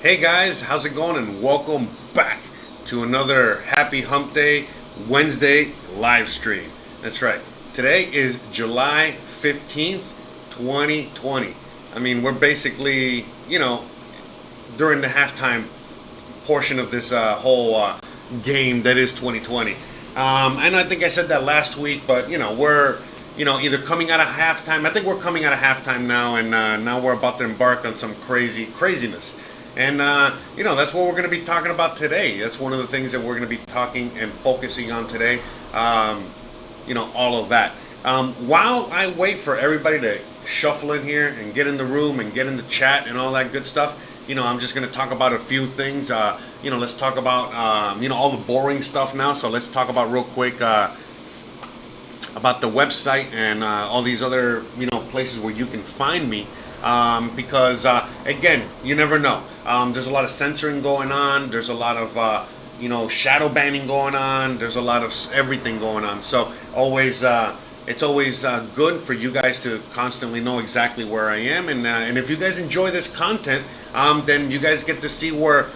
Hey guys, how's it going? And welcome back to another Happy Hump Day Wednesday live stream. That's right. Today is July 15th, 2020. I mean, we're basically, during the halftime portion of this whole game that is 2020. And I think I said that last week, but we're either coming out of halftime. I think we're coming out of halftime now, and now we're about to embark on some craziness. And that's what we're going to be talking about today. That's one of the things that we're going to be talking and focusing on today. All of that. While I wait for everybody to shuffle in here and get in the room and get in the chat and all that good stuff, I'm just going to talk about a few things. Let's talk about all the boring stuff now. So let's talk about real quick about the website and all these other places where you can find me. Because again, you never know. There's a lot of censoring going on. There's a lot of shadow banning going on. There's a lot of everything going on. So it's always good for you guys to constantly know exactly where I am. And if you guys enjoy this content, then you guys get to see where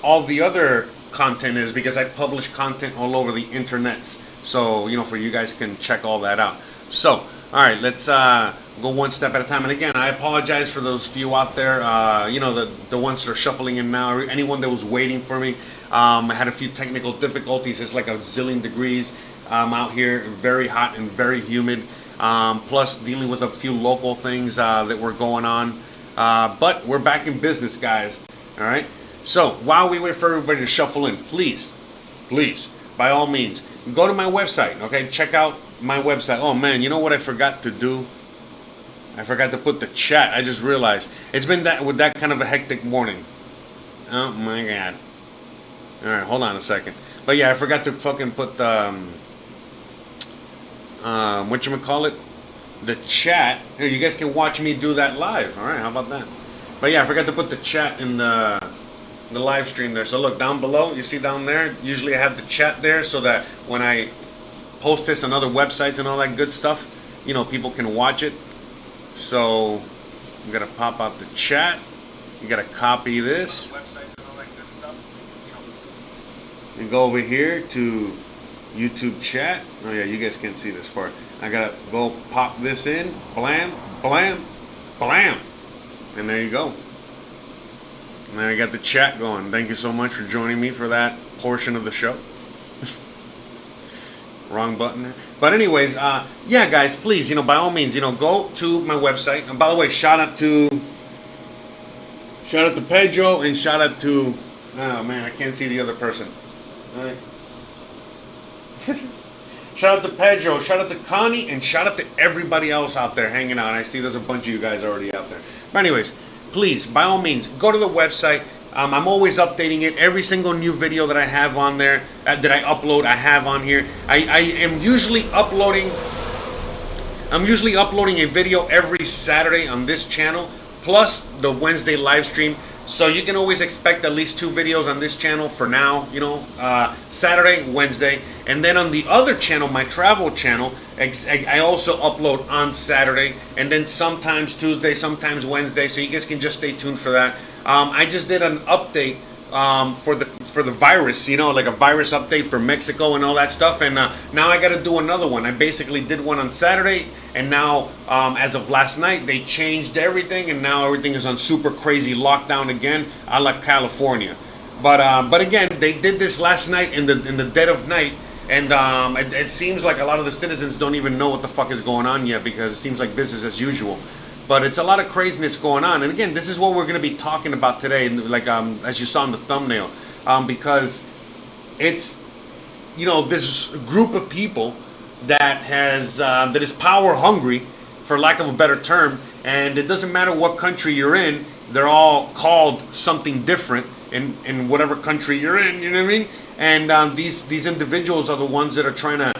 all the other content is, because I publish content all over the internets. So for you guys can check all that out. So all right, let's go one step at a time. And again, I apologize for those few out there, the ones that are shuffling in now, anyone that was waiting for me. I had a few technical difficulties. It's like a zillion degrees out here, very hot and very humid, plus dealing with a few local things that were going on. But we're back in business, guys. All right? So while we wait for everybody to shuffle in, please, by all means, go to my website, okay? Check out my website. Oh man, you know what I forgot to do? I forgot to put the chat. I just realized it's been that kind of a hectic morning. Oh my god. All right, hold on a second. But yeah, I forgot to fucking put the whatchamacallit, the chat. Here, you guys can watch me do that live. All right, how about that? But yeah, I forgot to put the chat in the live stream there. So look down below. You see down there. Usually I have the chat there so that when I post this on other websites and all that good stuff, people can watch it. So I'm gonna pop out the chat. You gotta copy this and go over here to YouTube chat. Oh yeah, you guys can't see this part. I gotta go pop this in. Blam, blam, blam, and there you go. And then I got the chat going. Thank you so much for joining me for that portion of the show. Wrong button there. But anyways, yeah, guys, please, by all means, go to my website. And by the way, shout out to Pedro and shout out to, oh man, I can't see the other person. All right. Shout out to Pedro, shout out to Connie, and shout out to everybody else out there hanging out. I see there's a bunch of you guys already out there. But anyways, please, by all means, go to the website. I'm always updating it. Every single new video that I have on there, that I upload, I have on here. I am usually uploading. I'm usually uploading a video every Saturday on this channel, plus the Wednesday live stream. So you can always expect at least 2 videos on this channel for now. Saturday, Wednesday, and then on the other channel, my travel channel, I also upload on Saturday, and then sometimes Tuesday, sometimes Wednesday. So you guys can just stay tuned for that. I just did an update for the virus, like a virus update for Mexico and all that stuff. And now I got to do another one. I basically did one on Saturday, and now as of last night, they changed everything, and now everything is on super crazy lockdown again, a la California. But again, they did this last night in the dead of night. And it seems like a lot of the citizens don't even know what the fuck is going on yet, because it seems like business as usual. But it's a lot of craziness going on. And again, this is what we're going to be talking about today, like as you saw in the thumbnail, because it's, this group of people that is power hungry, for lack of a better term, and it doesn't matter what country you're in, they're all called something different in whatever country you're in, you know what I mean? And these individuals are the ones that are trying to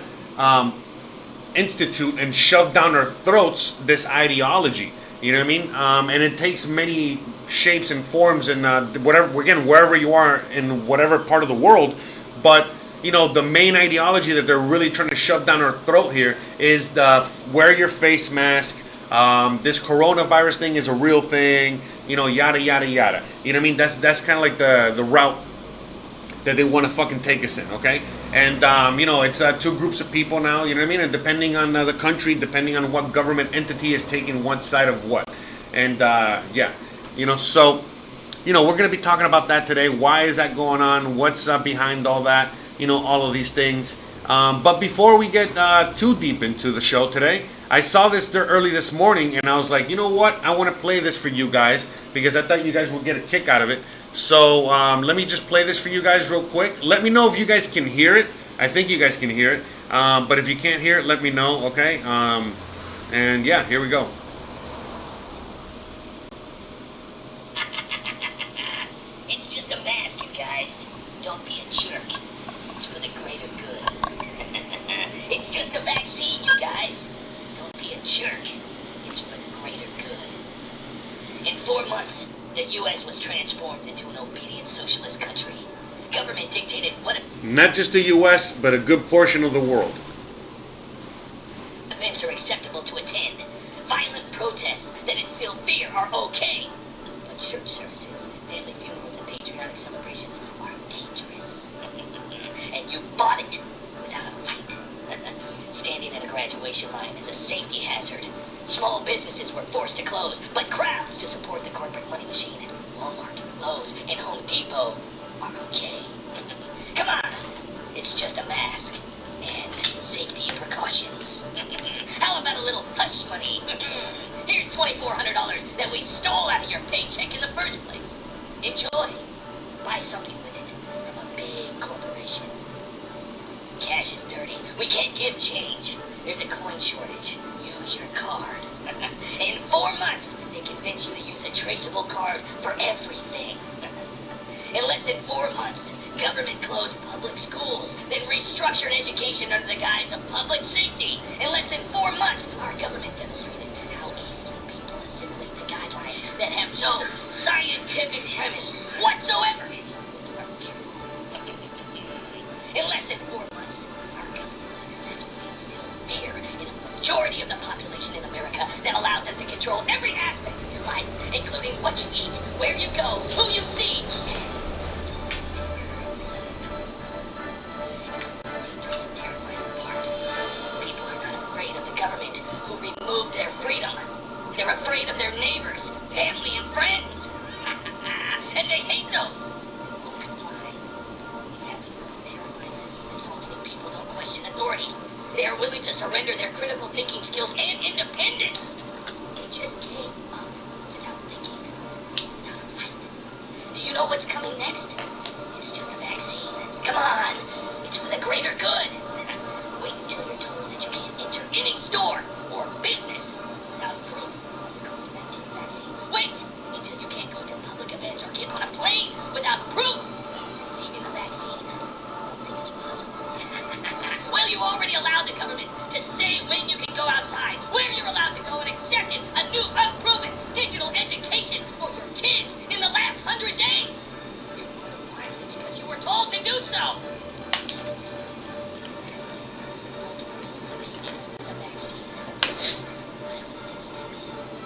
institute and shove down our throats this ideology, you know what I mean? And it takes many shapes and forms, and wherever you are in whatever part of the world. But the main ideology that they're really trying to shove down our throat here is wear your face mask. This coronavirus thing is a real thing. yada yada yada. You know what I mean? That's kind of like the route that they want to fucking take us in, okay? And it's two groups of people now, you know what I mean? And depending on the country, depending on what government entity is taking one side of what, and so we're going to be talking about that today. Why is that going on? What's behind all that? All of these things. But before we get too deep into the show today, I saw this there early this morning, and I was like, you know what? I want to play this for you guys because I thought you guys would get a kick out of it. So let me just play this for you guys real quick. Let me know if you guys can hear it. I think you guys can hear it. But if you can't hear it, let me know, okay? And yeah, here we go. It's just a mask, you guys. Don't be a jerk. It's for the greater good. It's just a vaccine, you guys. Don't be a jerk. It's for the greater good. In 4 months, the U.S. was transformed into an obedient socialist country. Government dictated what not just the U.S., but a good portion of the world. Events are acceptable to attend. Violent protests that instill fear are okay. But church services, family funerals, and patriotic celebrations are dangerous. And you bought it without a fight. Standing at a graduation line is a safety hazard. Small businesses were forced to close, but crowds to support the corporate money machine. Walmart, Lowe's, and Home Depot are okay. Come on, it's just a mask and safety precautions. How about a little hush money? Here's $2,400 that we stole out of your paycheck in the first place. Enjoy. Buy something with it from a big corporation. Cash is dirty. We can't give change. There's a coin shortage. Use your card. In 4 months, they convince you to use a traceable card for everything. In less than 4 months, government closed public schools, then restructured education under the guise of public safety. In less than 4 months, our government demonstrated how easily people assimilate to guidelines that have no scientific premise whatsoever. In less than 4 months, our government successfully instilled fear in a majority of the population in America that allows them to control every aspect of your life, including what you eat, where you go, who you see, and the dangerous and terrifying part. People are not afraid of the government who removed their freedom. They're afraid of their neighbors, family, and friends. And they hate those who won't comply. It's absolutely terrifying that so many people don't question authority. They are willing to surrender their critical thinking skills and independence. They just gave up without thinking, without a fight. Do you know what's coming next? It's just a vaccine. Come on, it's for the greater good. Wait until you're told that you can't enter any store or business without proof of the COVID-19 vaccine. Wait until you can't go to public events or get on a plane without proof of receiving the vaccine. I don't think it's possible. Well, you already allowed the government to say when you can go outside, where you're allowed to go, and accepted a new unproven digital education for your kids in the last 100 days. You were blindly because you were told to do so.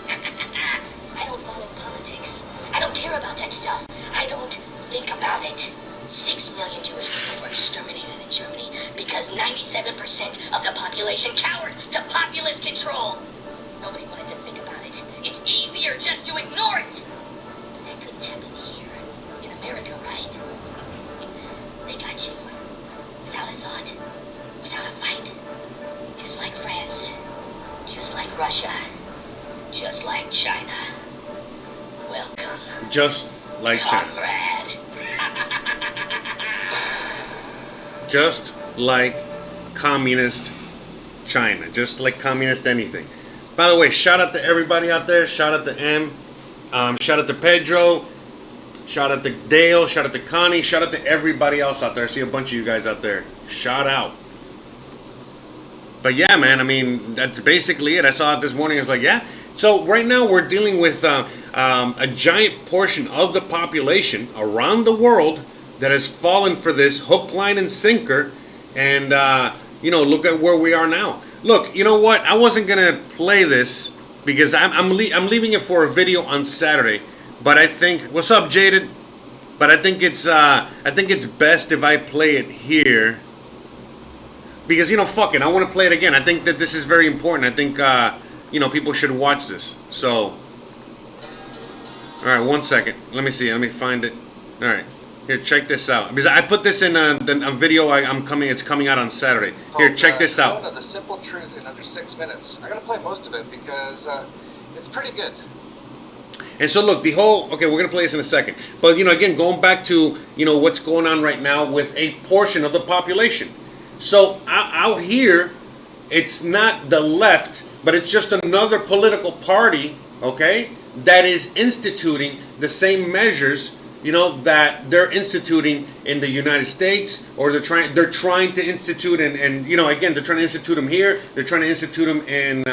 I don't follow politics. I don't care about that stuff. I don't think about it. 6 million Jewish people were exterminated in Germany because 97% of the population cowered to populist control. Nobody wanted to think about it. It's easier just to ignore it. But that couldn't happen here in America, right? They got you without a thought, without a fight. Just like France, just like Russia, just like China. Welcome. Just like China. Comrade. Just like communist China. Just like communist anything. By the way, shout out to everybody out there. Shout out to M. Shout out to Pedro. Shout out to Dale. Shout out to Connie. Shout out to everybody else out there. I see a bunch of you guys out there. Shout out. But yeah, man, I mean, that's basically it. I saw it this morning. I was like, yeah. So right now we're dealing with a giant portion of the population around the world that has fallen for this hook, line, and sinker. And, look at where we are now. Look, you know what? I wasn't going to play this because I'm leaving it for a video on Saturday But I think, what's up, Jaded? But I think it's best if I play it here because fuck it, I want to play it again. I think that this is very important. I think people should watch this. So, all right, 1 second. Let me see. Let me find it. All right, here, check this out. Because I put this in a video. It's coming out on Saturday. Here, check this out. The simple truth in under 6 minutes. I'm gonna play most of it because it's pretty good. And so look, okay, we're gonna play this in a second. But again, going back to what's going on right now with a portion of the population. So out here, it's not the left, but it's just another political party, okay, that is instituting the same measures, that they're instituting in the United States, or they're trying to institute, and again, they're trying to institute them here. They're trying to institute them in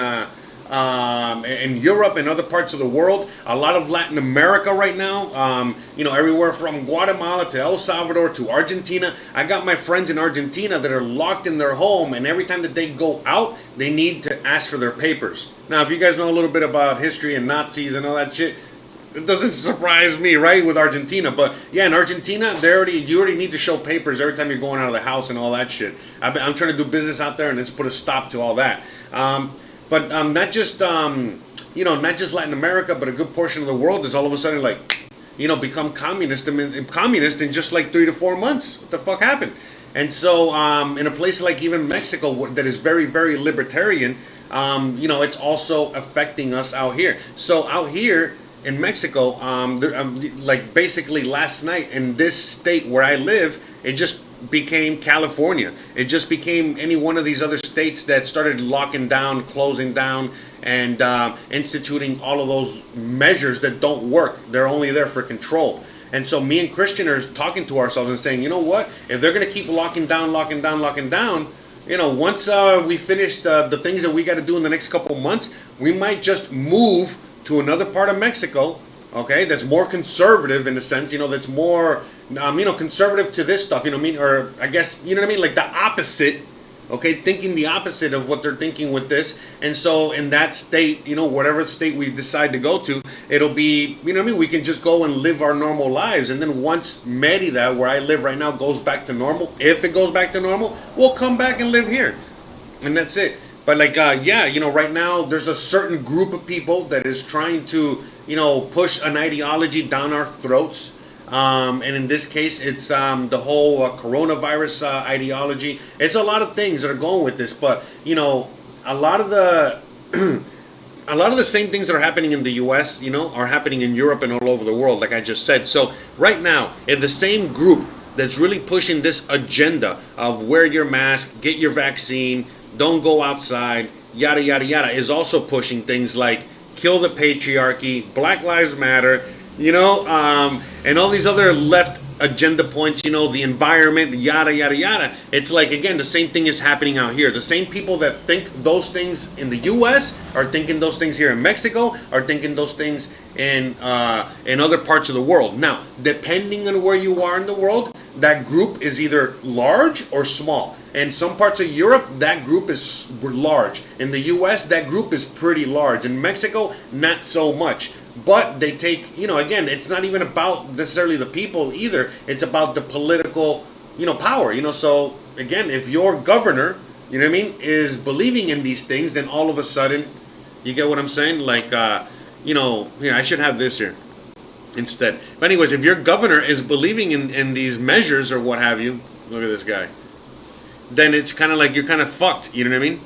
Europe and other parts of the world. A lot of Latin America right now, everywhere from Guatemala to El Salvador to Argentina. I got my friends in Argentina that are locked in their home, and every time that they go out, they need to ask for their papers. Now, if you guys know a little bit about history and Nazis and all that shit, it doesn't surprise me, right, with Argentina. But yeah, in Argentina, you already need to show papers every time you're going out of the house and all that shit. I'm trying to do business out there, and let's put a stop to all that. But not just not just Latin America, but a good portion of the world is all of a sudden become communist in just like 3 to 4 months. What the fuck happened? And so in a place like even Mexico that is very, very libertarian, it's also affecting us out here. So out here in Mexico, like basically last night in this state where I live, it just became California. It just became any one of these other states that started locking down, closing down, and instituting all of those measures that don't work. They're only there for control. And so me and Christian are talking to ourselves and saying, you know what? If they're going to keep locking down, once we finish the things that we got to do in the next couple months, we might just move to another part of Mexico, okay, that's more conservative in a sense, that's more, conservative to this stuff, or I guess, like the opposite, okay, thinking the opposite of what they're thinking with this. And so in that state, whatever state we decide to go to, it'll be, we can just go and live our normal lives. And then once Merida, where I live right now, goes back to normal, if it goes back to normal, we'll come back and live here. And that's it. But right now there's a certain group of people that is trying to, push an ideology down our throats. And in this case, it's the whole coronavirus ideology. It's a lot of things that are going with this, but a lot of the a lot of the same things that are happening in the U.S., are happening in Europe and all over the world, like I just said. So right now, if the same group that's really pushing this agenda of wear your mask, get your vaccine, don't go outside, yada, yada, yada, is also pushing things like kill the patriarchy, Black Lives Matter, and all these other left agenda points, the environment, yada, yada, yada. It's like, again, the same thing is happening out here. The same people that think those things in the U.S. are thinking those things here in Mexico, are thinking those things in other parts of the world. Now, depending on where you are in the world, that group is either large or small. In some parts of Europe, that group is large. In the U.S., that group is pretty large. In Mexico, not so much. But they take, again, it's not even about necessarily the people either. It's about the political, power. So, again, if your governor, is believing in these things, then all of a sudden, you get what I'm saying? Like, here, I should have this here instead. But anyways, if your governor is believing in these measures or what have you, look at this guy, then it's kind of like you're kind of fucked, you know what I mean?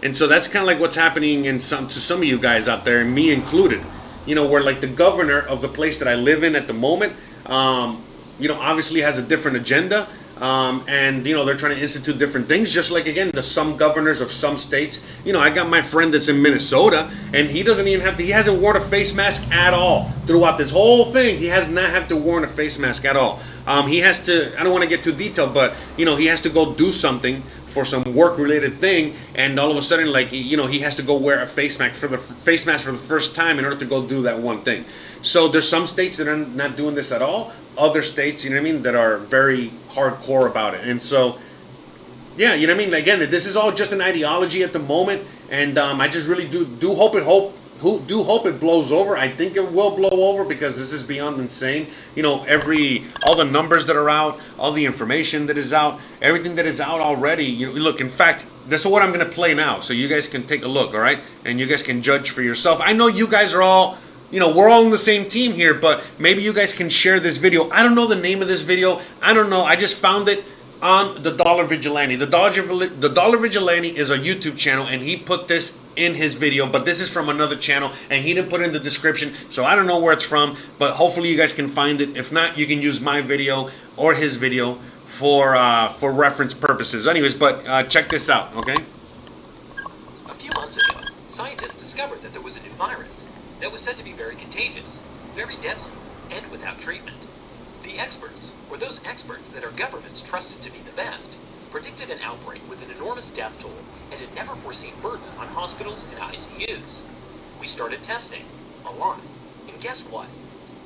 And so that's kind of like what's happening to some of you guys out there, and me included. Where like the governor of the place that I live in at the moment, obviously has a different agenda, and they're trying to institute different things. Just like, again, some governors of some states. I got my friend that's in Minnesota, and he doesn't even he hasn't worn a face mask at all throughout this whole thing. He has not have to wear a face mask at all. He has to. I don't want to get too detailed, but he has to go do something for some work-related thing, and all of a sudden, like, he has to go wear a face mask for the first time in order to go do that one thing. So there's some states that are not doing this at all. Other states, that are very hardcore about it. And so, yeah, Again, this is all just an ideology at the moment, and I just really do hope do hope it blows over. I think it will blow over because this is beyond insane. You know, all the numbers that are out, all the information that is out, everything that is out already. You know, look, in fact, this is what I'm going to play now, so you guys can take a look, all right? And you guys can judge for yourself. I know you guys are all, you know, we're all on the same team here, but maybe you guys can share this video. I don't know the name of this video. I don't know. I just found it on the Dollar Vigilante. The Dollar Vigilante is a YouTube channel, and he put this in his video, but this is from another channel, and he didn't put it in the description, so I don't know where it's from, but hopefully you guys can find it. If not, you can use my video or his video for reference purposes. Anyways, but check this out, okay? A few months ago, scientists discovered that there was a new virus that was said to be very contagious, very deadly, and without treatment. The experts, or those experts that our governments trusted to be the best, predicted an outbreak with an enormous death toll and a never-foreseen burden on hospitals and ICUs. We started testing, a lot, and guess what?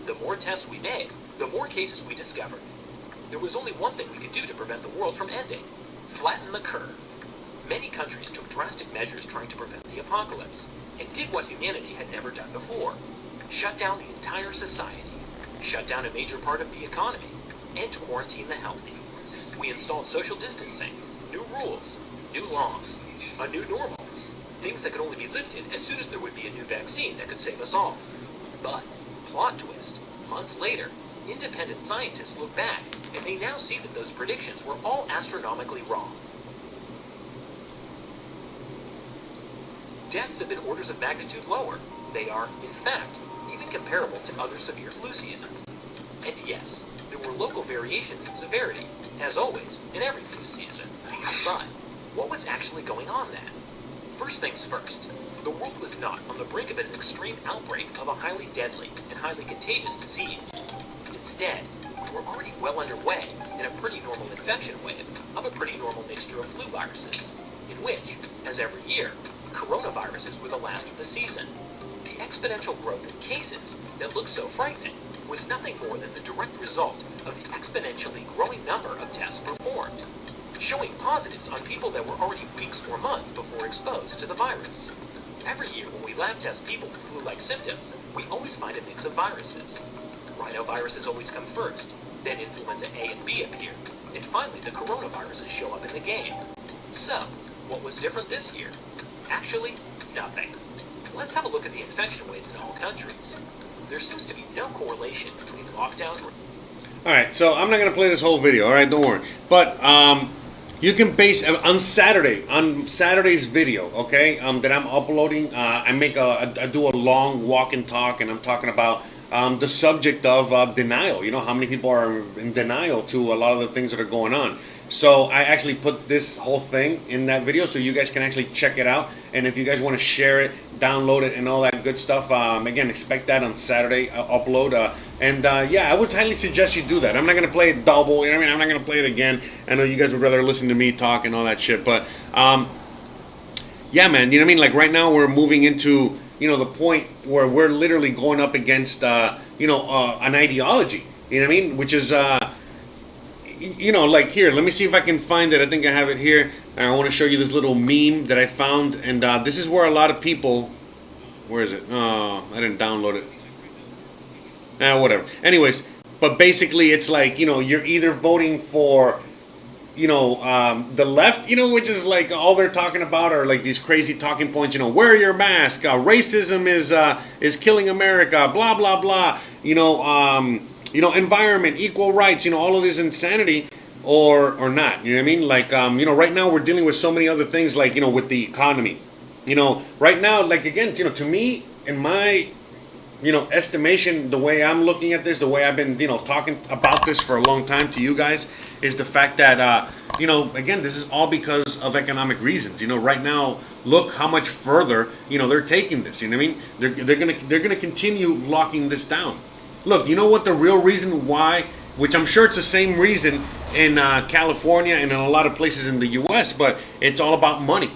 The more tests we made, the more cases we discovered. There was only one thing we could do to prevent the world from ending: flatten the curve. Many countries took drastic measures trying to prevent the apocalypse, and did what humanity had never done before: shut down the entire society, shut down a major part of the economy, and quarantine the healthy. We installed social distancing, new rules, new laws, a new normal, things that could only be lifted as soon as there would be a new vaccine that could save us all. But, plot twist, months later, independent scientists look back, and they now see that those predictions were all astronomically wrong. Deaths have been orders of magnitude lower. They are, in fact, even comparable to other severe flu seasons. And yes, there were local variations in severity, as always, in every flu season. But, what was actually going on then? First things first, the world was not on the brink of an extreme outbreak of a highly deadly and highly contagious disease. Instead, we were already well underway in a pretty normal infection wave of a pretty normal mixture of flu viruses, in which, as every year, coronaviruses were the last of the season. The exponential growth in cases that looked so frightening was nothing more than the direct result of the exponentially growing number of tests performed, showing positives on people that were already weeks or months before exposed to the virus. Every year when we lab test people with flu-like symptoms, we always find a mix of viruses. Rhinoviruses always come first, then influenza A and B appear, and finally the coronaviruses show up in the game. So, what was different this year? Actually, nothing. Let's have a look at the infection waves in all countries. There seems to be no correlation between lockdown. Alright, so I'm not going to play this whole video, alright, don't worry. But, you can base, on Saturday's video, okay, that I'm uploading, I do a long walk and talk, and I'm talking about the subject of denial. You know, how many people are in denial to a lot of the things that are going on. So I actually put this whole thing in that video so you guys can actually check it out. And if you guys want to share it, download it, and all that good stuff, again, expect that on Saturday upload. Yeah, I would highly suggest you do that. I'm not going to play it double, you know what I mean? I'm not going to play it again. I know you guys would rather listen to me talk and all that shit. But, yeah, man, you know what I mean? Like right now we're moving into, you know, the point where we're literally going up against, you know, an ideology, you know what I mean? Which is, you know, like here, let me see if I can find it. I think I have it here. I want to show you this little meme that I found, and this is where a lot of people, where is it? Oh, I didn't download it. Whatever. Anyways, but basically it's like, you know, you're either voting for, you know, the left, you know, which is like all they're talking about are like these crazy talking points, you know, wear your mask, racism is killing America, blah, blah, blah, you know, environment, equal rights, you know, all of this insanity, or not, you know what I mean? Like, you know, right now we're dealing with so many other things, like, you know, with the economy, you know, right now, like, again, you know, to me, in my, you know, estimation, the way I'm looking at this, the way I've been, you know, talking about this for a long time to you guys, is the fact that, you know, again, this is all because of economic reasons. You know, right now, look how much further, you know, they're taking this, you know what I mean? They're gonna continue locking this down. Look, you know what the real reason why, which I'm sure it's the same reason in California and in a lot of places in the U.S., but it's all about money.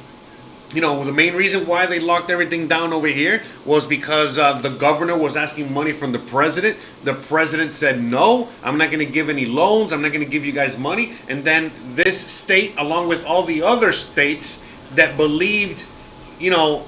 You know, the main reason why they locked everything down over here was because the governor was asking money from the president. The president said, no, I'm not going to give any loans. I'm not going to give you guys money. And then this state, along with all the other states that believed, you know,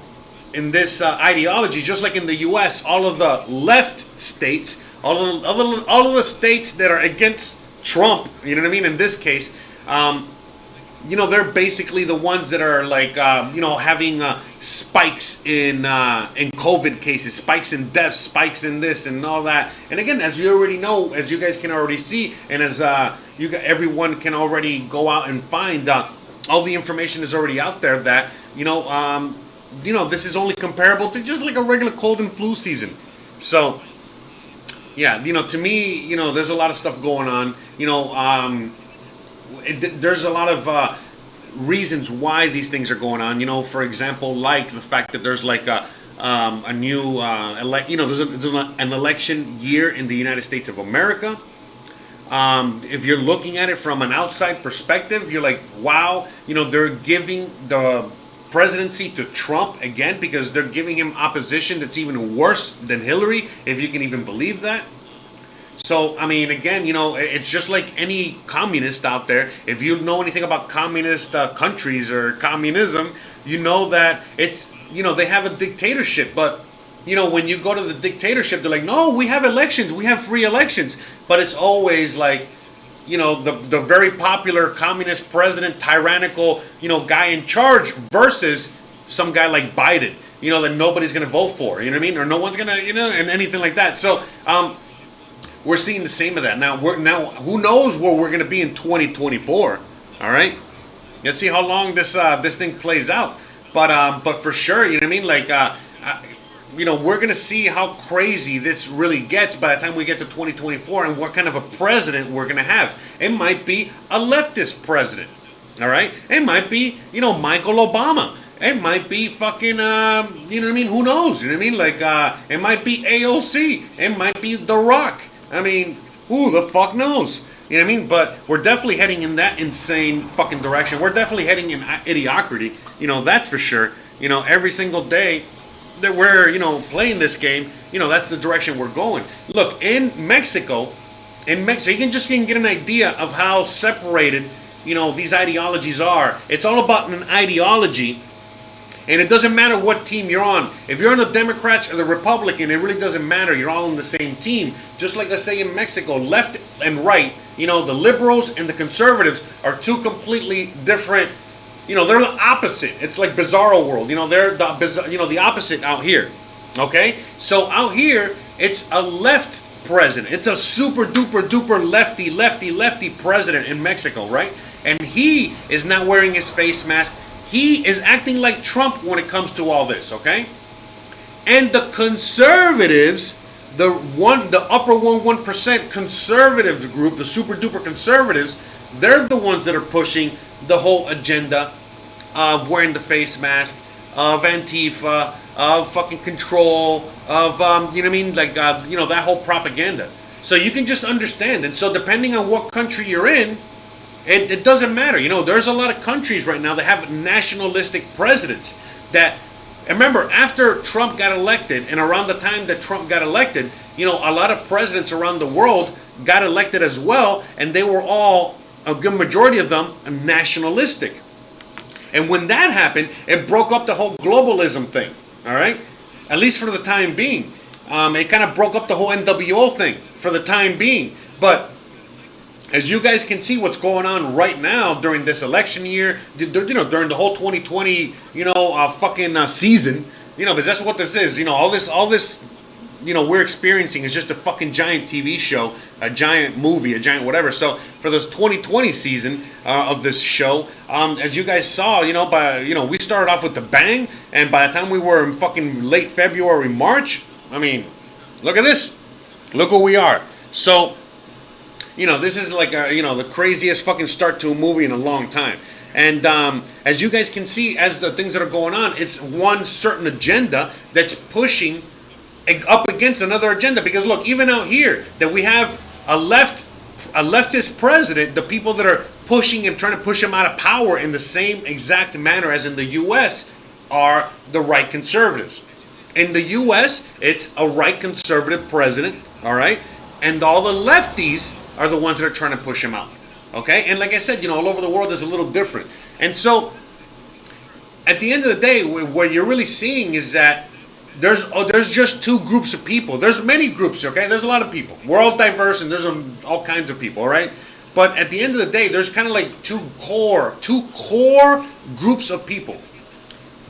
in this ideology, just like in the U.S., all of the left states, all of the states that are against Trump, you know what I mean? In this case, they're basically the ones that are like, having spikes in COVID cases, spikes in deaths, spikes in this and all that. And again, as you already know, as you guys can already see, and as everyone can already go out and find, all the information is already out there that this is only comparable to just like a regular cold and flu season. So, yeah, to me, there's a lot of stuff going on. There's a lot of reasons why these things are going on. For example, like the fact that there's like a new there's an election year in the United States of America. If you're looking at it from an outside perspective, you're like, wow, they're giving the presidency to Trump again because they're giving him opposition that's even worse than Hillary, if you can even believe that. So, I mean, again, it's just like any communist out there. If you know anything about communist countries or communism, you know that it's, they have a dictatorship. But, when you go to the dictatorship, they're like, no, we have elections. We have free elections. But it's always like, the very popular communist president, tyrannical, guy in charge versus some guy like Biden, that nobody's going to vote for, you know what I mean? Or no one's going to, and anything like that. So, we're seeing the same of that. Now, who knows where we're going to be in 2024, all right? Let's see how long this thing plays out. But for sure, you know what I mean? Like, we're going to see how crazy this really gets by the time we get to 2024 and what kind of a president we're going to have. It might be a leftist president, all right? It might be, Michael Obama. It might be fucking, you know what I mean? Who knows? You know what I mean? Like, it might be AOC. It might be The Rock. I mean, who the fuck knows? You know what I mean? But we're definitely heading in that insane fucking direction. We're definitely heading in idiocracy. That's for sure. Every single day that we're, playing this game, that's the direction we're going. Look, in Mexico, you can get an idea of how separated, these ideologies are. It's all about an ideology. And it doesn't matter what team you're on. If you're on the Democrats or the Republican, it really doesn't matter. You're all on the same team. Just like I say in Mexico, left and right, the liberals and the conservatives are two completely different, they're the opposite. It's like Bizarro World. They're the opposite out here. Okay? So out here, it's a left president. It's a super duper duper lefty president in Mexico, right? And he is not wearing his face mask. He is acting like Trump when it comes to all this, okay? And the conservatives, the upper 1% conservative group, the super duper conservatives, they're the ones that are pushing the whole agenda of wearing the face mask, of Antifa, of fucking control, of, you know what I mean? Like, that whole propaganda. So you can just understand. And so depending on what country you're in, it doesn't matter. There's a lot of countries right now that have nationalistic presidents that, remember, after Trump got elected and around the time that Trump got elected, a lot of presidents around the world got elected as well, and they were all, a good majority of them, nationalistic. And when that happened, it broke up the whole globalism thing, all right? At least for the time being. It kind of broke up the whole NWO thing for the time being. But as you guys can see what's going on right now during this election year, during the whole 2020, fucking season, because that's what this is. All this, we're experiencing is just a fucking giant TV show, a giant movie, a giant whatever. So for this 2020 season of this show, as you guys saw, we started off with the bang, and by the time we were in fucking late February, March, I mean, look at this. Look where we are. So, this is like the craziest fucking start to a movie in a long time. And as you guys can see, as the things that are going on, it's one certain agenda that's pushing up against another agenda. Because look, even out here, that we have a leftist president, the people that are pushing him, trying to push him out of power in the same exact manner as in the U.S. are the right conservatives. In the U.S., it's a right conservative president, all right? And all the lefties are the ones that are trying to push him out, okay? And like I said, all over the world is a little different. And so, at the end of the day, what you're really seeing is that there's just two groups of people. There's many groups, okay? There's a lot of people. We're all diverse, and there's all kinds of people, all right? But at the end of the day, there's kind of like two core groups of people.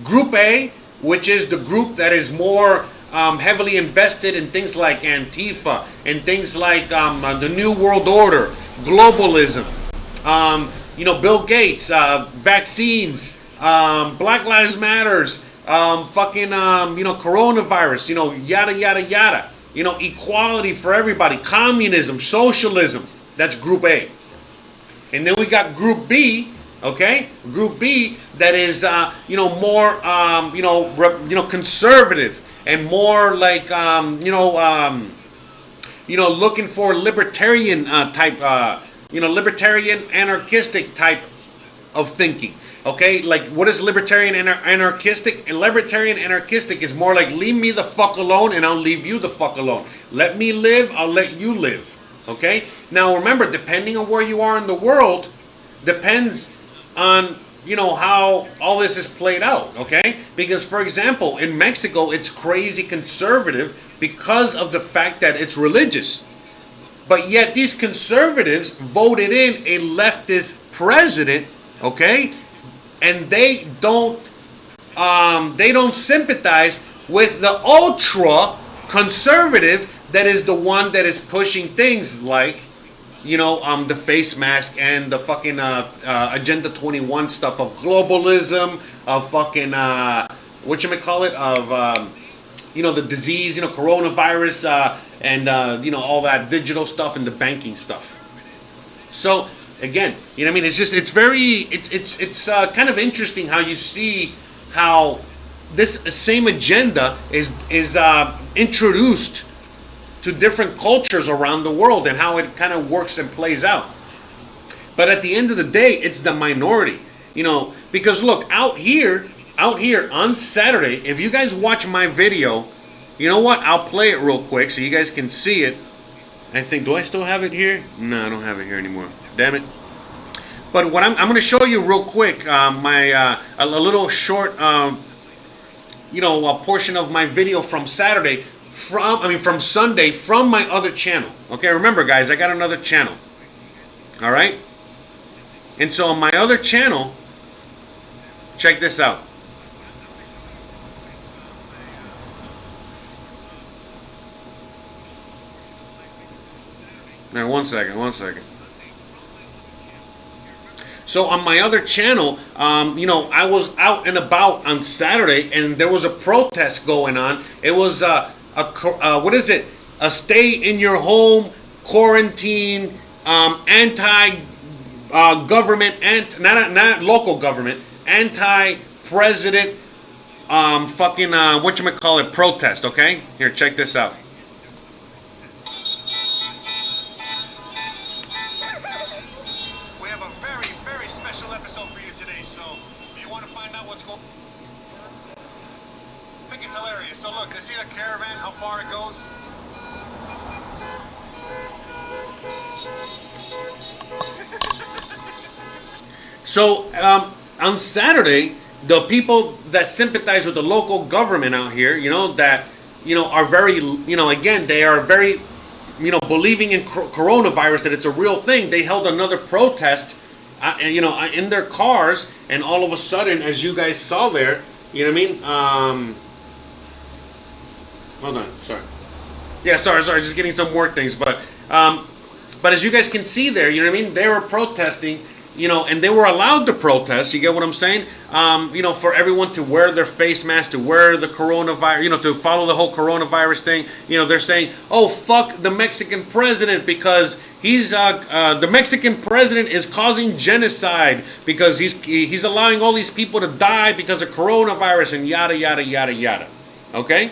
Group A, which is the group that is more heavily invested in things like Antifa and things like the New World Order, globalism, Bill Gates, vaccines, Black Lives Matters, coronavirus, yada, yada, yada, equality for everybody, communism, socialism. That's Group A. And then we got Group B, okay? Group B that is, more, conservative and more like, looking for libertarian type, libertarian anarchistic type of thinking. Okay, like what is libertarian anarchistic? And libertarian anarchistic is more like leave me the fuck alone and I'll leave you the fuck alone. Let me live, I'll let you live. Okay? Now remember, depending on where you are in the world, depends on, how all this is played out. Okay? Because for example, in Mexico, it's crazy conservative because of the fact that it's religious. But yet these conservatives voted in a leftist president, okay? And they don't sympathize with the ultra conservative that is the one that is pushing things like, the face mask and the fucking Agenda 21 stuff of globalism, of fucking the disease, coronavirus, and all that digital stuff and the banking stuff. So again, it's kind of interesting how you see how this same agenda is introduced to different cultures around the world and how it kind of works and plays out. But at the end of the day, it's the minority, because look, out here on Saturday, if you guys watch my video, you know what? I'll play it real quick so you guys can see it. I think, do I still have it here? No, I don't have it here anymore. Damn it. But what I'm going to show you real quick, a little short, a portion of my video from Saturday, from Sunday, from my other channel. Okay, remember guys, I got another channel. All right? And so on my other channel, check this out. Now, one second. So on my other channel, I was out and about on Saturday, and there was a protest going on. It was a stay in your home, quarantine, anti-government, not local government, anti-president, protest. Okay, here, check this out. So look, you see the caravan, how far it goes? So on Saturday, the people that sympathize with the local government out here, that are very, again, they are very, believing in coronavirus, that it's a real thing. They held another protest, in their cars, and all of a sudden, as you guys saw there, hold on, sorry. Yeah, sorry, just getting some work things, but as you guys can see there, they were protesting, and they were allowed to protest, you get what I'm saying? For everyone to wear their face mask, to wear the coronavirus, to follow the whole coronavirus thing, they're saying, oh, fuck the Mexican president because he's, the Mexican president is causing genocide because he's allowing all these people to die because of coronavirus and yada, yada, yada, yada, okay?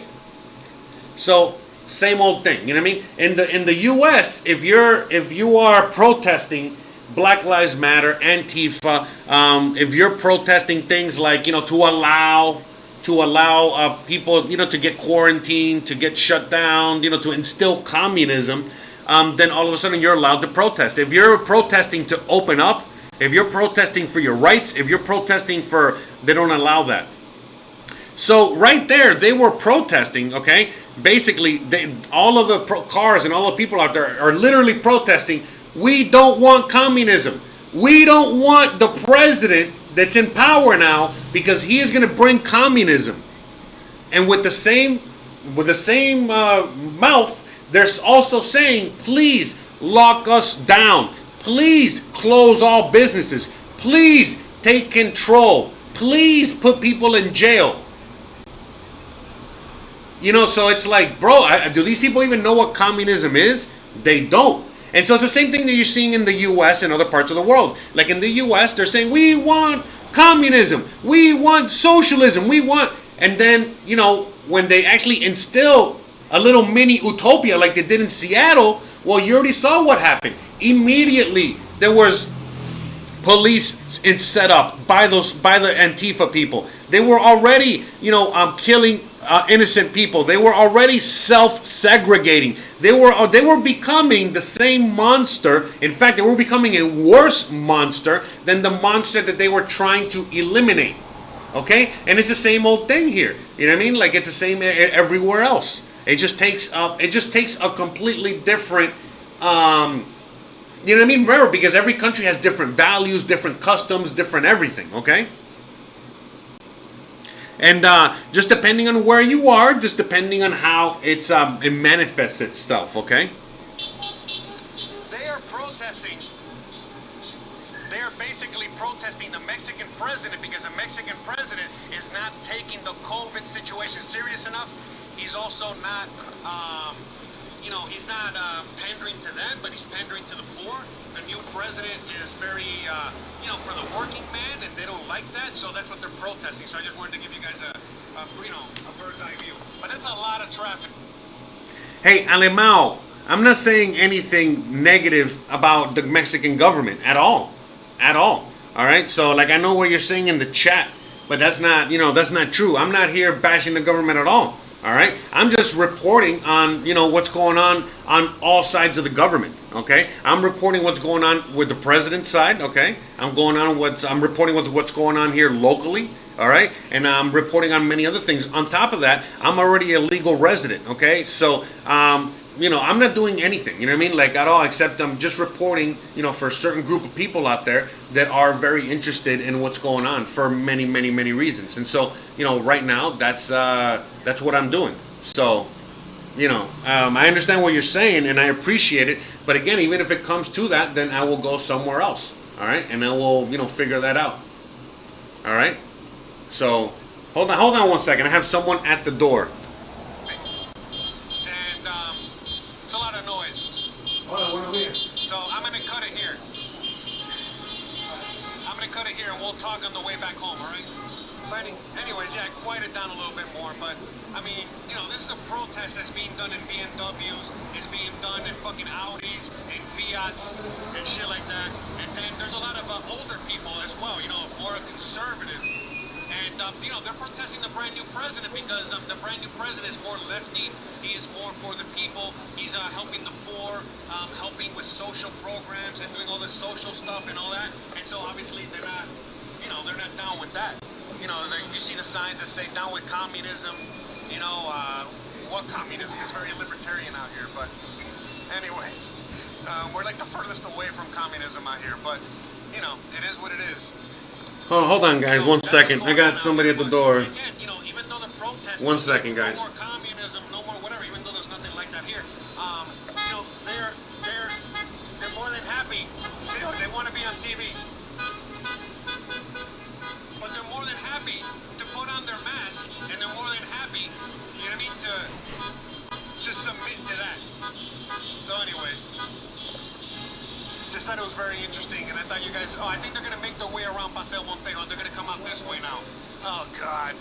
So same old thing, In the U.S., if you are protesting Black Lives Matter, Antifa, if you're protesting things like to allow people to get quarantined, to get shut down, to instill communism, then all of a sudden you're allowed to protest. If you're protesting to open up, If you're protesting for your rights, if you're protesting for, they don't allow that. So right there, they were protesting, okay? Basically, all of the cars and all the people out there are literally protesting, we don't want communism. We don't want the president that's in power now because he is going to bring communism. And with the same mouth, they're also saying, please lock us down. Please close all businesses. Please take control. Please put people in jail. You know, so it's like, bro, do these people even know what communism is? They don't. And so it's the same thing that you're seeing in the U.S. and other parts of the world. Like in the U.S., they're saying, we want communism. We want socialism. We want... And then, you know, when they actually instill a little mini utopia like they did in Seattle, well, you already saw what happened. Immediately, there was police set up by the Antifa people. They were already, you know, killing innocent people. They were already self-segregating. They were becoming the same monster. In fact, they were becoming a worse monster than the monster that they were trying to eliminate. Okay, and it's the same old thing here. You know what I mean? Like it's the same everywhere else. It just takes a completely different. You know what I mean? Remember, because every country has different values, different customs, different everything. Okay. And just depending on where you are, just depending on how it manifests itself. Okay. They are protesting. They are basically protesting the Mexican president because the Mexican president is not taking the COVID situation serious enough. He's also not, you know, he's not pandering to them, but he's pandering to the poor. The new president is very, you know, for the working man, and they don't like that, so that's what they're protesting. So I just wanted to give you guys a you know, a bird's eye view. But there's a lot of traffic. Hey, Alemão, I'm not saying anything negative about the Mexican government at all. At all. All right. So, like, I know what you're saying in the chat, but that's not, you know, that's not true. I'm not here bashing the government at all. All right. I'm just reporting on, you know, what's going on all sides of the government. Okay. I'm reporting what's going on with the president's side. Okay. I'm reporting what's going on here locally. All right. And I'm reporting on many other things. On top of that, I'm already a legal resident. Okay. So, you know, I'm not doing anything, you know what I mean, like at all, except I'm just reporting, you know, for a certain group of people out there that are very interested in what's going on for many, many, many reasons. And so, you know, right now, that's what I'm doing. So, you know, I understand what you're saying and I appreciate it. But again, even if it comes to that, then I will go somewhere else. All right. And I will, you know, figure that out. All right. So hold on 1 second. I have someone at the door. It's a lot of noise. So I'm going to cut it here. And we'll talk on the way back home, all right? But anyways, yeah, quiet it down a little bit more. But, I mean, you know, this is a protest that's being done in BMWs. It's being done in fucking Audis and Fiats and shit like that. And then there's a lot of older people as well, you know, more conservative. And, you know, they're protesting the brand new president because the brand new president is more lefty. He is more for the people. He's helping the poor, helping with social programs and doing all this social stuff and all that. And so obviously they're not, you know, they're not down with that. You know, you see the signs that say down with communism. You know, what communism? It's very libertarian out here. But anyways, we're like the furthest away from communism out here. But, you know, it is what it is. Hold on, guys. 1 second. I got somebody at the door. Again, you know, even though the protest, 1 second, guys. No more communism, no more whatever. Even though there's nothing like that here, you know, they're more than happy. See, they want to be on TV, but they're more than happy to put on their mask, and they're more than happy, you know what I mean, to submit to that. So, anyways. Just thought it was very interesting, and I thought you guys, I think they're going to make their way around Paseo Montejo, and they're going to come out this way now. Oh, God,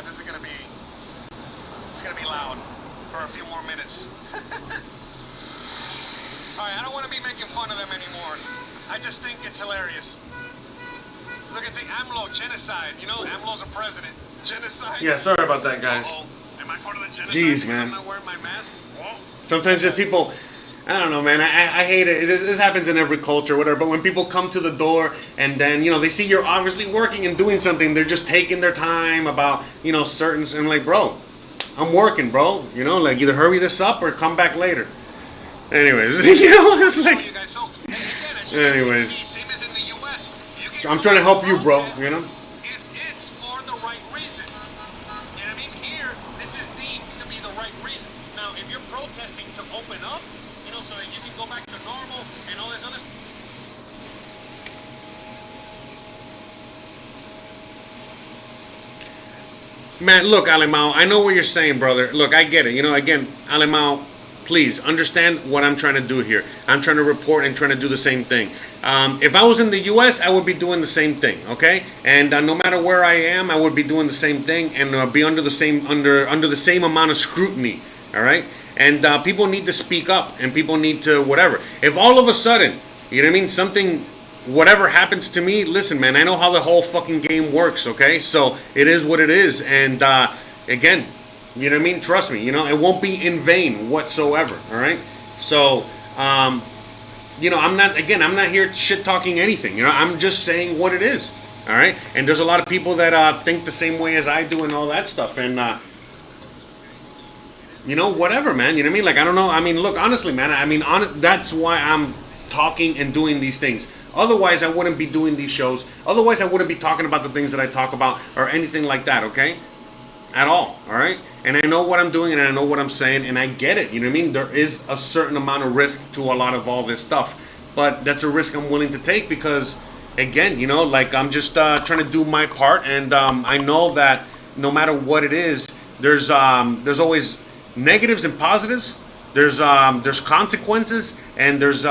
this is going to be, it's going to be loud for a few more minutes. All right, I don't want to be making fun of them anymore. I just think it's hilarious. Look at the AMLO genocide, you know, AMLO's a president. Genocide. Yeah, sorry about that, guys. Am I part of the genocide? Jeez, man. I'm not wearing my mask? Sometimes if people... I don't know, man. I hate it. This happens in every culture, whatever. But when people come to the door and then, they see you're obviously working and doing something, they're just taking their time about, certain. And I'm like, bro, I'm working, bro. Like either hurry this up or come back later. Anyways, it's like. Anyways, I'm trying to help you, bro. It's for the right reason. You know what I mean? Here, this is deemed to be the right reason. Now, if you're protesting to open up, so that you can go back to normal and all this other stuff. Man, look, Alemao, I know what you're saying, brother. Look, I get it. Again, Alemao, please understand what I'm trying to do here. I'm trying to report and trying to do the same thing. If I was in the U.S., I would be doing the same thing, okay? And no matter where I am, I would be doing the same thing and be under the same amount of scrutiny, all right? And people need to speak up, and people need to whatever. If all of a sudden, something, whatever happens to me, listen, man, I know how the whole fucking game works, okay? So it is what it is, and again, trust me, it won't be in vain whatsoever, all right? So, I'm not here shit talking anything, I'm just saying what it is, all right? And there's a lot of people that think the same way as I do and all that stuff, and whatever, man. Like, I don't know. Look, honestly, man, that's why I'm talking and doing these things. Otherwise, I wouldn't be doing these shows. Otherwise, I wouldn't be talking about the things that I talk about or anything like that, okay? At all right? And I know what I'm doing and I know what I'm saying and I get it, There is a certain amount of risk to a lot of all this stuff. But that's a risk I'm willing to take because, again, like I'm just trying to do my part. And I know that no matter what it is, there's always negatives and positives. There's consequences and there's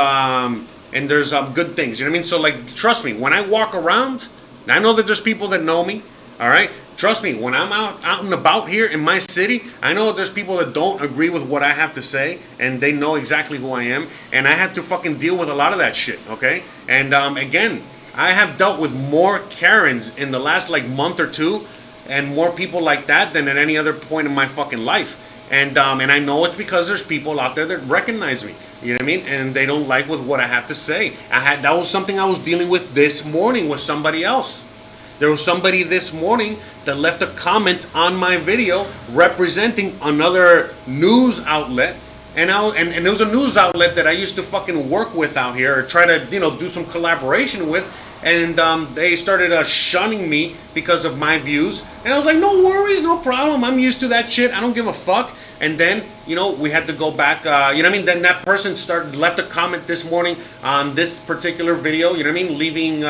good things. So like, trust me, when I walk around, I know that there's people that know me. All right, trust me, when I'm out and about here in my city, I know there's people that don't agree with what I have to say, and they know exactly who I am, and I have to fucking deal with a lot of that shit. Okay, and again, I have dealt with more Karens in the last like month or two, and more people like that than at any other point in my fucking life. And I know it's because there's people out there that recognize me, and they don't like with what I have to say. That was something I was dealing with this morning with somebody else. There was somebody this morning that left a comment on my video representing another news outlet, and it was a news outlet that I used to fucking work with out here, or try to do some collaboration with. And they started shunning me because of my views. And I was like, no worries, no problem. I'm used to that shit. I don't give a fuck. And then, we had to go back. Then that person left a comment this morning on this particular video. Leaving,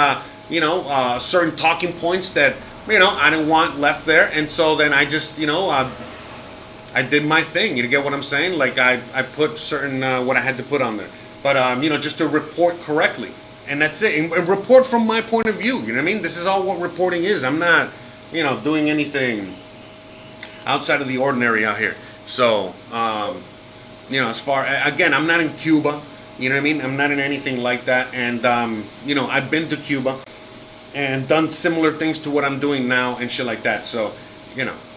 certain talking points that, I didn't want left there. And so then I just, I did my thing. You get what I'm saying? Like I put certain what I had to put on there. But, just to report correctly. And that's it. And report from my point of view. This is all what reporting is. I'm not, doing anything outside of the ordinary out here. So, as far, again, I'm not in Cuba. I'm not in anything like that. And, I've been to Cuba and done similar things to what I'm doing now and shit like that. So,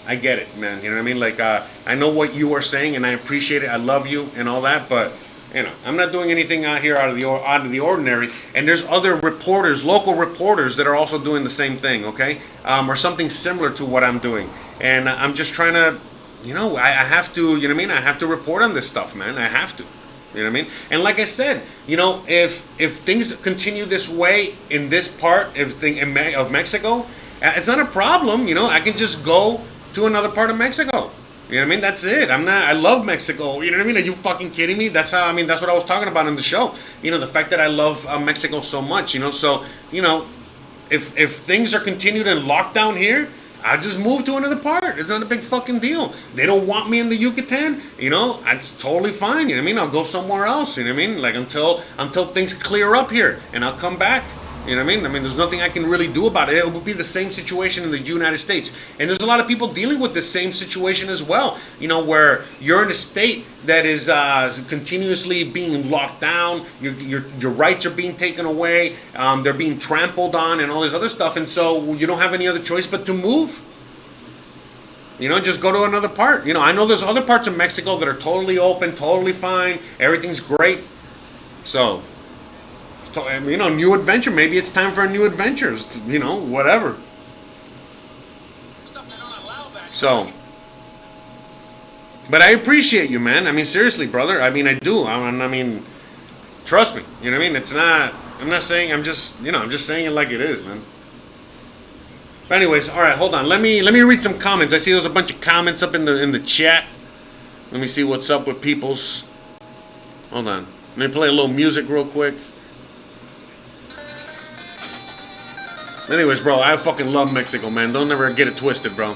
I get it, man. Like, I know what you are saying and I appreciate it. I love you and all that, but I'm not doing anything out here out of the ordinary. And there's other reporters, local reporters, that are also doing the same thing, okay? Or something similar to what I'm doing. And I'm just trying to, I have to, I have to report on this stuff, man. I have to. And like I said, if things continue this way in this part of Mexico, it's not a problem. I can just go to another part of Mexico. That's it. I love Mexico. Are you fucking kidding me? That's how, that's what I was talking about in the show. The fact that I love Mexico so much, so, if things are continued in lockdown here, I just move to another part. It's not a big fucking deal. They don't want me in the Yucatan, that's totally fine. I'll go somewhere else, like until things clear up here and I'll come back. There's nothing I can really do about it. It would be the same situation in the United States. And there's a lot of people dealing with the same situation as well. Where you're in a state that is continuously being locked down. Your rights are being taken away. They're being trampled on and all this other stuff. And so you don't have any other choice but to move. You know, just go to another part. You know, I know there's other parts of Mexico that are totally open, totally fine. Everything's great. So, you know, new adventure. Maybe it's time for a new adventure. You know, whatever. Stuff they don't allow back. So, but I appreciate you, man. I mean, seriously, brother. I mean, I do. I mean, trust me. You know what I mean? It's not. I'm not saying. I'm just. You know. I'm just saying it like it is, man. But anyways, all right. Hold on. Let me read some comments. I see there's a bunch of comments up in the chat. Let me see what's up with people's. Hold on. Let me play a little music real quick. Anyways, bro, I fucking love Mexico, man. Don't ever get it twisted, bro.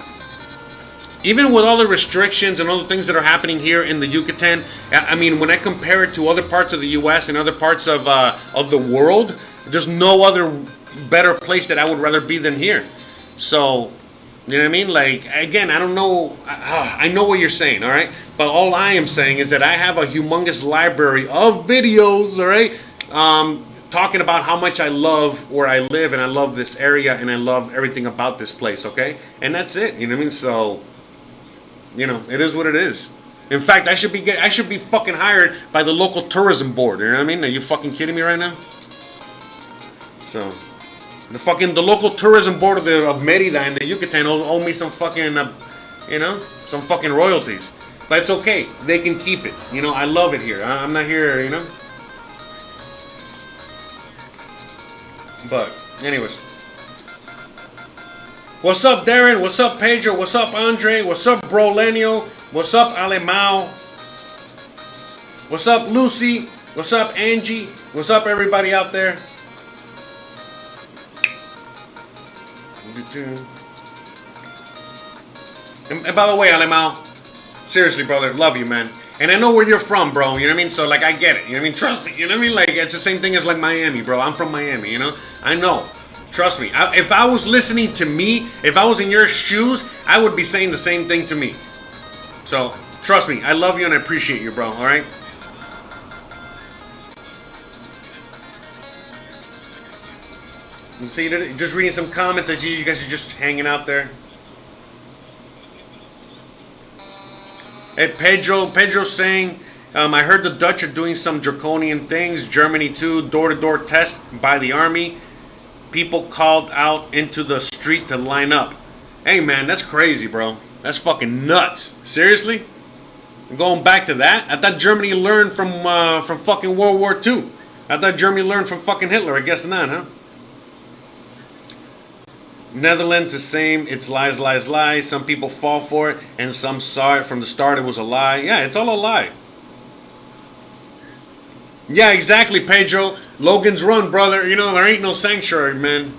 Even with all the restrictions and all the things that are happening here in the Yucatan, I mean, when I compare it to other parts of the U.S. and other parts of the world, there's no other better place that I would rather be than here. So, you know what I mean? Like, again, I don't know. I know what you're saying, all right? But all I am saying is that I have a humongous library of videos, all right? Talking about how much I love where I live, and I love this area, and I love everything about this place, okay? And that's it, you know what I mean? So, you know, it is what it is. In fact, I should be fucking hired by the local tourism board, you know what I mean? Are you fucking kidding me right now? So, the local tourism board of Merida and the Yucatan owe me some fucking, you know, some fucking royalties. But it's okay. They can keep it. You know, I love it here. I'm not here, you know. But, anyways. What's up, Darren? What's up, Pedro? What's up, Andre? What's up, Brolenio? What's up, Alemao? What's up, Lucy? What's up, Angie? What's up, everybody out there? And by the way, Alemao, seriously, brother, love you, man. And I know where you're from, bro, you know what I mean? So, like, I get it, you know what I mean? Trust me, you know what I mean? Like, it's the same thing as, like, Miami, bro. I'm from Miami, you know? I know. Trust me. If I was listening to me, if I was in your shoes, I would be saying the same thing to me. So, trust me, I love you and I appreciate you, bro, all right? You see, just reading some comments. I see you guys are just hanging out there. Hey, Pedro's saying, I heard the Dutch are doing some draconian things. Germany too, door-to-door test by the army. People called out into the street to line up. Hey, man, that's crazy, bro. That's fucking nuts. Seriously? I'm going back to that? I thought Germany learned from fucking World War II. I thought Germany learned from fucking Hitler. I guess not, huh? Netherlands, the same. It's lies, lies, lies. Some people fall for it, and some saw it from the start. It was a lie. Yeah, it's all a lie. Yeah, exactly, Pedro. Logan's Run, brother. You know, there ain't no sanctuary, man.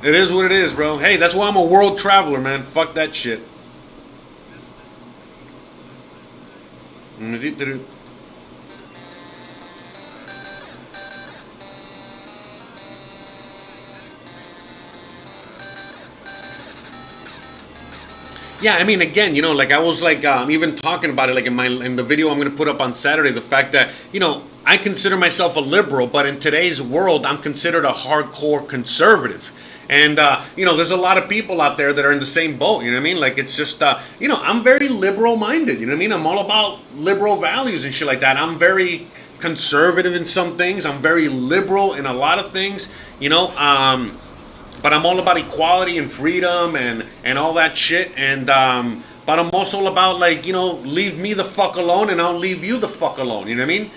It is what it is, bro. Hey, that's why I'm a world traveler, man. Fuck that shit. Yeah, I mean, again, you know, like I was like even talking about it, like in the video I'm going to put up on Saturday, the fact that, you know, I consider myself a liberal, but in today's world, I'm considered a hardcore conservative. And, you know, there's a lot of people out there that are in the same boat, you know what I mean? Like, it's just, you know, I'm very liberal-minded, you know what I mean? I'm all about liberal values and shit like that. I'm very conservative in some things. I'm very liberal in a lot of things, you know, but I'm all about equality and freedom and all that shit. And but I'm also all about, like, you know, leave me the fuck alone and I'll leave you the fuck alone. You know what I mean?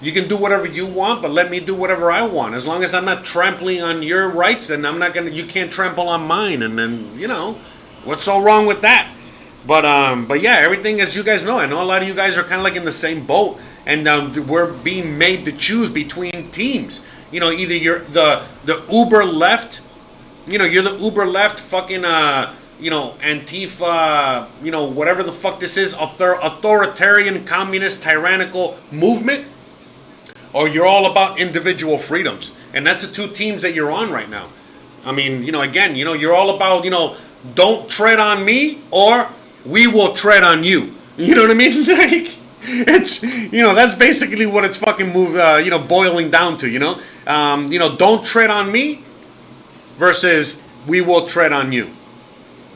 You can do whatever you want, but let me do whatever I want. As long as I'm not trampling on your rights, and I'm not gonna, you can't trample on mine. And then, you know, what's so wrong with that? But yeah, everything, as you guys know, I know a lot of you guys are kind of like in the same boat, and we're being made to choose between teams. You know, either you're the uber left. You know, you're the uber left fucking, you know, Antifa, you know, whatever the fuck this is, authoritarian, communist, tyrannical movement, or you're all about individual freedoms. And that's the two teams that you're on right now. I mean, you know, again, you know, you're all about, you know, don't tread on me or we will tread on you. You know what I mean? Like, it's, you know, that's basically what it's fucking you know, boiling down to, you know? You know, don't tread on me versus we will tread on you.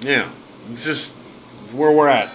Yeah, it's just, It's where we're at.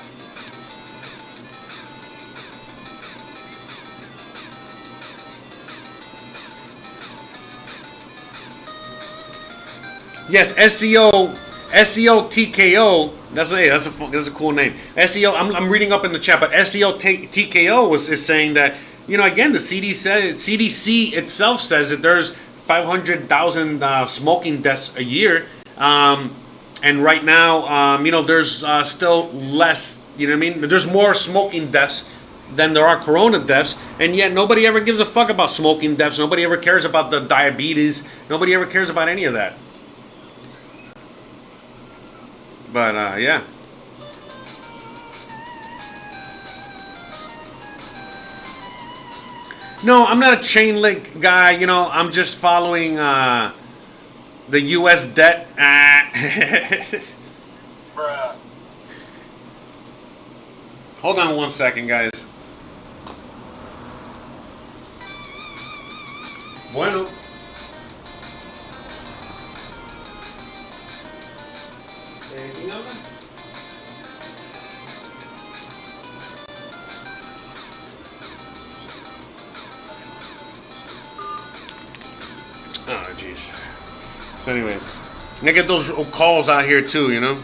Yes, SEO TKO. That's a cool name. SEO. I'm reading up in the chat, but SEO TKO is saying that, you know, again, the CDC itself says that there's 500,000 smoking deaths a year, and right now, you know, there's still less. You know what I mean? There's more smoking deaths than there are corona deaths, and yet nobody ever gives a fuck about smoking deaths. Nobody ever cares about the diabetes. Nobody ever cares about any of that. But yeah. No, I'm not a chain link guy. You know, I'm just following the U.S. debt. Bruh. Hold on 1 second, guys. Bueno. Oh, jeez. So anyways, I get those calls out here too, you know?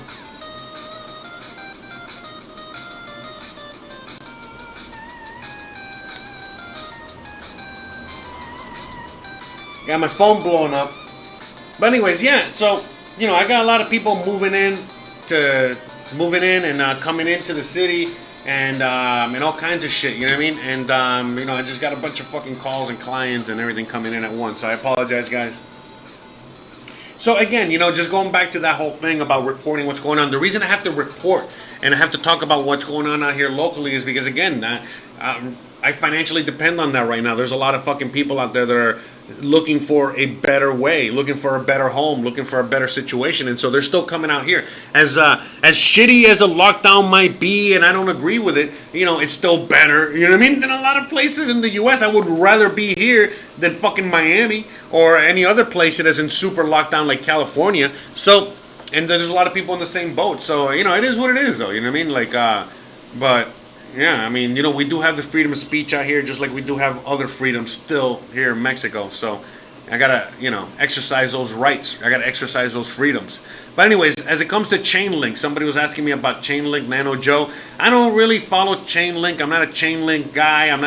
Got my phone blowing up. But anyways, yeah, so, you know, I got a lot of people moving in and coming into the city and all kinds of shit, you know what I mean? And, you know, I just got a bunch of fucking calls and clients and everything coming in at once. So I apologize, guys. So again, you know, just going back to that whole thing about reporting what's going on. The reason I have to report and I have to talk about what's going on out here locally is because, again, I financially depend on that right now. There's a lot of fucking people out there that are looking for a better way, looking for a better home, looking for a better situation, and so they're still coming out here. As shitty as a lockdown might be, and I don't agree with it, you know, it's still better, you know what I mean, than a lot of places in the U.S. I would rather be here than fucking Miami or any other place that is in super lockdown like California. So, and there's a lot of people in the same boat. So, you know, it is what it is, though. You know what I mean? Like, but yeah, I mean, you know, we do have the freedom of speech out here, just like we do have other freedoms still here in Mexico. So I gotta, you know, exercise those rights. I gotta exercise those freedoms. But anyways, as it comes to Chainlink, somebody was asking me about Chainlink, Nano Joe. I don't really follow Chainlink. I'm not a Chainlink guy. I'm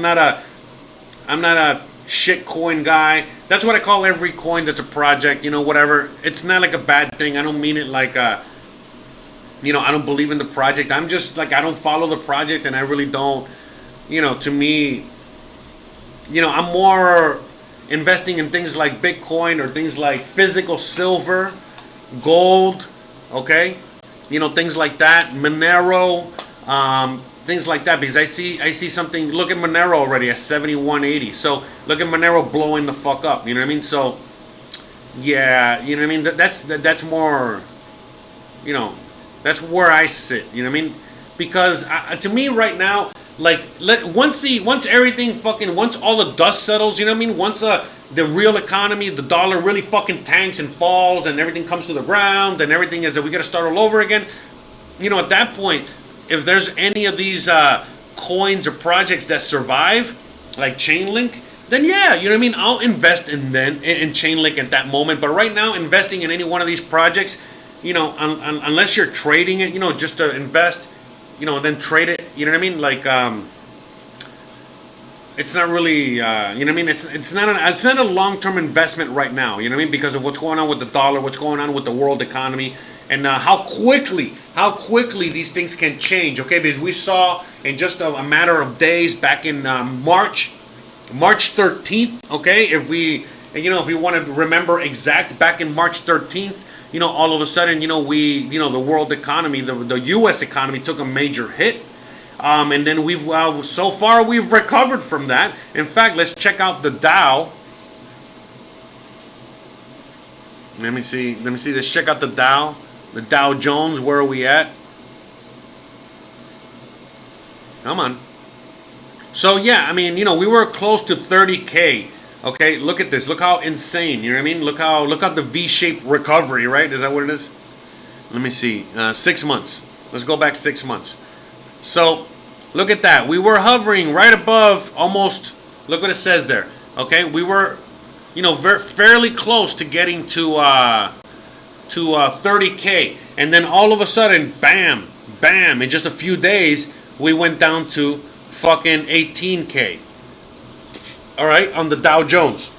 not a shit coin guy. That's what I call every coin that's a project. You know, whatever. It's not like a bad thing. I don't mean it like you know, I don't believe in the project. I'm just like, I don't follow the project, and I really don't, you know, to me, you know, I'm more investing in things like Bitcoin or things like physical silver, gold, okay? You know, things like that, Monero, things like that, because I see something. Look at Monero already at 71.80. So look at Monero blowing the fuck up, you know what I mean? So yeah, you know what I mean? That's more, you know, that's where I sit, you know what I mean? Because to me right now, like, once all the dust settles, you know what I mean? Once the real economy, the dollar really fucking tanks and falls, and everything comes to the ground, and everything is that we got to start all over again. You know, at that point, if there's any of these coins or projects that survive, like Chainlink, then yeah, you know what I mean? I'll invest in Chainlink at that moment. But right now, investing in any one of these projects, you know, unless you're trading it, you know, just to invest, you know, then trade it, you know what I mean? Like, it's not really, you know what I mean? It's not a long-term investment right now, you know what I mean? Because of what's going on with the dollar, what's going on with the world economy, and how quickly these things can change, okay? Because we saw in just a matter of days back in March 13th, okay? If we want to remember exact, back in March 13th, you know, all of a sudden, you know, the world economy, the U.S. economy took a major hit. And then so far we've recovered from that. In fact, let's check out the Dow. Let me see. Let's check out the Dow. The Dow Jones, where are we at? Come on. So yeah, I mean, you know, we were close to 30K. Okay, look at this. Look how insane. You know what I mean? Look how the V-shaped recovery, right? Is that what it is? Let me see. 6 months. Let's go back 6 months. So look at that. We were hovering right above almost. Look what it says there. Okay, we were, fairly close to getting to 30K, and then all of a sudden, bam, in just a few days, we went down to fucking 18K. All right, on the Dow Jones.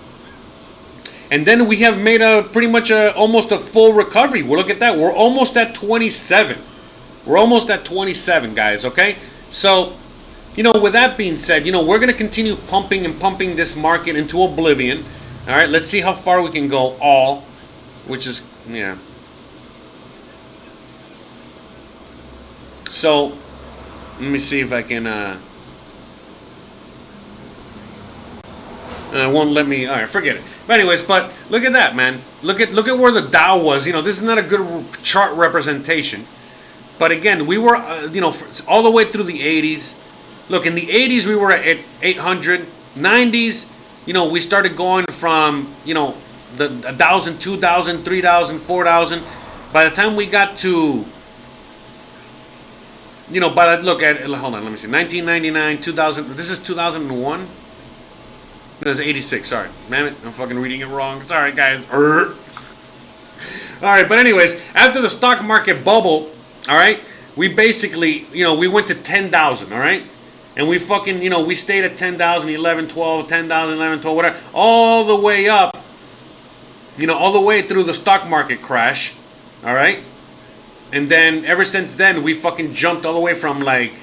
And then we have made pretty much almost a full recovery. Well, look at that. We're almost at 27. We're almost at 27, guys, okay? So, with that being said, we're going to continue pumping this market into oblivion. All right, let's see how far we can go which is, yeah. So, let me see if I can, it won't let me, all right, forget it. But anyways, but look at that, man. Look at where the Dow was. This is not a good chart representation. But again, we were, all the way through the 80s. Look, in the 80s, we were at 800. 90s, we started going from, the 1,000, 2,000, 3,000, 4,000. By the time we got to, hold on, let me see, 1999, 2000, this is 2001? That's 86, sorry. Damn it, I'm fucking reading it wrong. Sorry, guys. Alright, but anyways, after the stock market bubble, alright, we basically, we went to 10,000, alright? And we fucking, we stayed at 10,000, 11, 12, 10,000, 11, 12, whatever, all the way up, all the way through the stock market crash, alright? And then, ever since then, we fucking jumped all the way from like,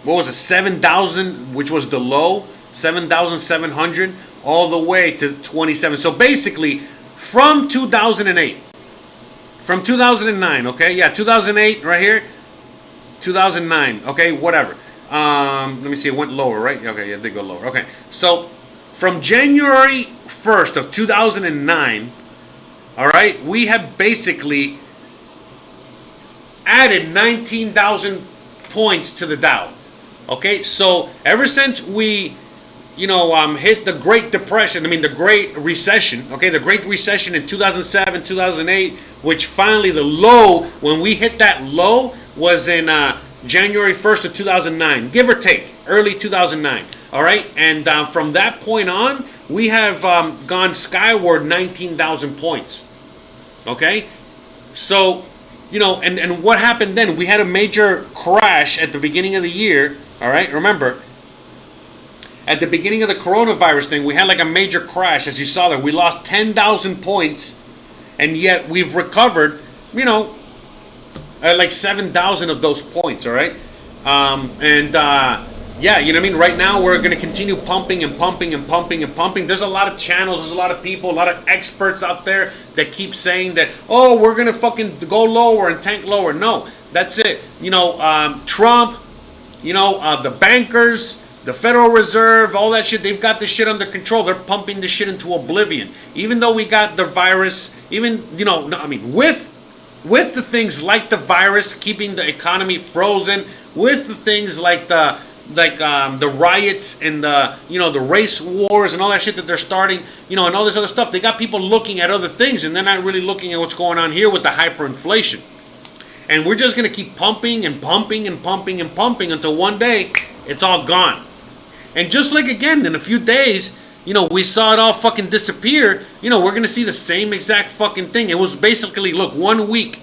what was it, 7,000, which was the low, 7,700 all the way to 27. So basically, from 2008, from 2009, okay, yeah, 2008 right here, 2009, okay, whatever. Let me see, it went lower, right? Okay, yeah, it did go lower. Okay, so from January 1st of 2009, all right, we have basically added 19,000 points to the Dow. Okay, so ever since we hit the Great Depression, the Great Recession, okay, the Great Recession in 2007, 2008, which finally the low, when we hit that low, was in January 1st of 2009, give or take, early 2009, all right? And from that point on, we have gone skyward 19,000 points, okay? So, and what happened then? We had a major crash at the beginning of the year, all right? Remember, at the beginning of the coronavirus thing, we had like a major crash, as you saw there. We lost 10,000 points, and yet we've recovered, like 7,000 of those points, all right? Yeah, right now we're going to continue pumping and pumping and pumping and pumping. There's a lot of channels, there's a lot of people, a lot of experts out there that keep saying that, oh, we're going to fucking go lower and tank lower. No, that's it. Trump, the bankers, the Federal Reserve, all that shit, they've got this shit under control. They're pumping this shit into oblivion. Even though we got the virus, with the things like the virus keeping the economy frozen, with the things like the riots and the race wars and all that shit that they're starting, and all this other stuff, they got people looking at other things, and they're not really looking at what's going on here with the hyperinflation. And we're just going to keep pumping and pumping and pumping and pumping until one day it's all gone. And just like again, in a few days, we saw it all fucking disappear, we're going to see the same exact fucking thing. It was basically, look, 1 week,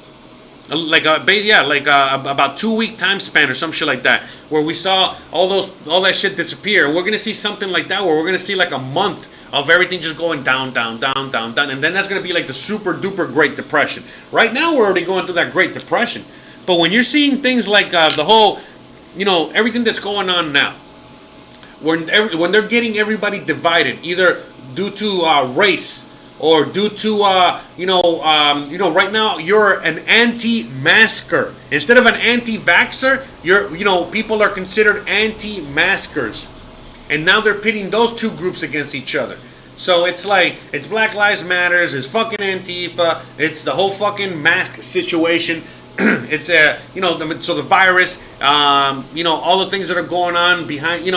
about 2 week time span or some shit like that, where we saw all that shit disappear. And we're going to see something like that, where we're going to see like a month of everything just going down, down, down, down, down. And then that's going to be like the super duper Great Depression. Right now, we're already going through that Great Depression. But when you're seeing things like the whole, everything that's going on now, when they're getting everybody divided, either due to race or due to right now you're an anti-masker instead of an anti-vaxxer. People are considered anti-maskers, and now they're pitting those two groups against each other. So it's like, it's Black Lives Matters, it's fucking Antifa, it's the whole fucking mask situation. It's so the virus, all the things that are going on behind,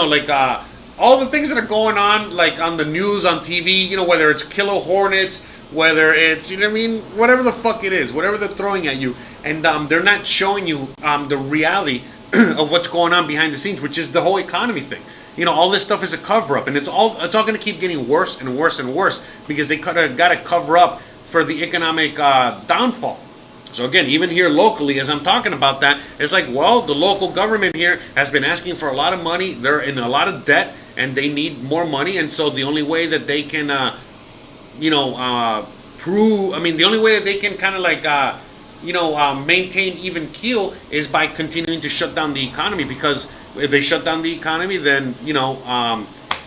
all the things that are going on, like on the news, on TV, whether it's killer hornets, whether it's, you know what I mean, whatever the fuck it is, whatever they're throwing at you, and they're not showing you the reality of what's going on behind the scenes, which is the whole economy thing. You know, all this stuff is a cover-up, and it's all going to keep getting worse and worse and worse because they got to cover up for the economic downfall. So again, even here locally, as I'm talking about that, it's like, well, the local government here has been asking for a lot of money. They're in a lot of debt, and they need more money. And so the only way that they can, the only way that they can kind of like, maintain even keel is by continuing to shut down the economy. Because if they shut down the economy, then,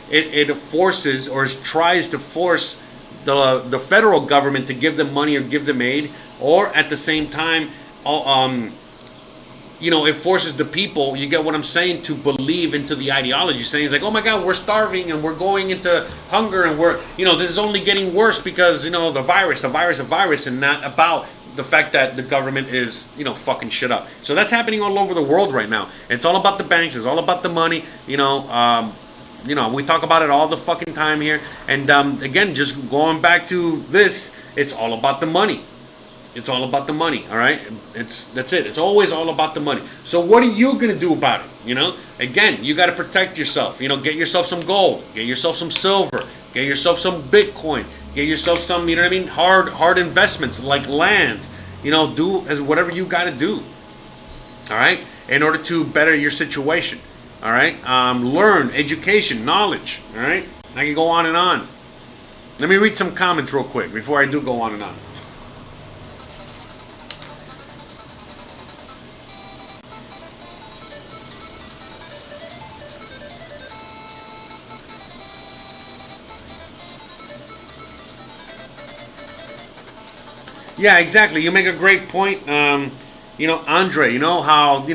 it forces or tries to force the federal government to give them money or give them aid, or at the same time, it forces the people, you get what I'm saying, to believe into the ideology, saying it's like, oh my God, we're starving and we're going into hunger and we're, this is only getting worse because, the virus, and not about the fact that the government is, fucking shit up. So that's happening all over the world right now. It's all about the banks. It's all about the money. We talk about it all the fucking time here. And again, just going back to this, it's all about the money. It's all about the money, all right? That's it. It's always all about the money. So what are you going to do about it, Again, you got to protect yourself. Get yourself some gold. Get yourself some silver. Get yourself some Bitcoin. Get yourself some, hard investments like land. Do as whatever you got to do, all right, in order to better your situation, all right? Learn, education, knowledge, all right? I can go on and on. Let me read some comments real quick before I do go on and on. Yeah, exactly. You make a great point. Andre, how,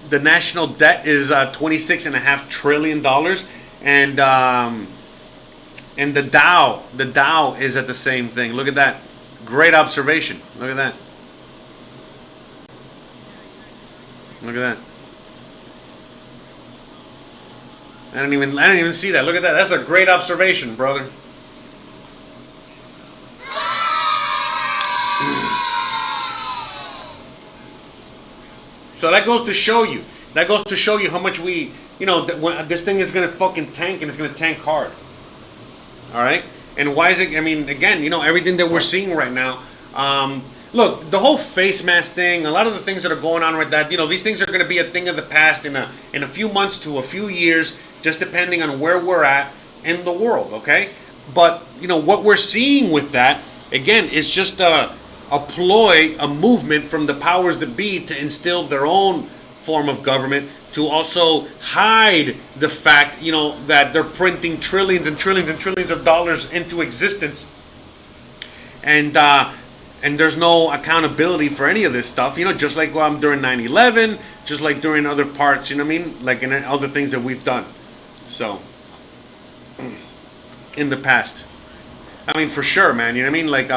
the national debt is $26.5 trillion, and the Dow is at the same thing. Look at that. Great observation. Look at that. Look at that. I didn't even see that. Look at that. That's a great observation, brother. So that goes to show you. How much we, this thing is going to fucking tank, and it's going to tank hard. All right? And why is it, again, everything that we're seeing right now. Look, the whole face mask thing, a lot of the things that are going on right now, these things are going to be a thing of the past in a few months to a few years, just depending on where we're at in the world, okay? But, what we're seeing with that, again, is just a ploy, a movement from the powers that be to instill their own form of government, to also hide the fact, that they're printing trillions and trillions and trillions of dollars into existence, and there's no accountability for any of this stuff, just like during 9/11, just like during other parts, like in other things that we've done, so in the past, for sure, man, like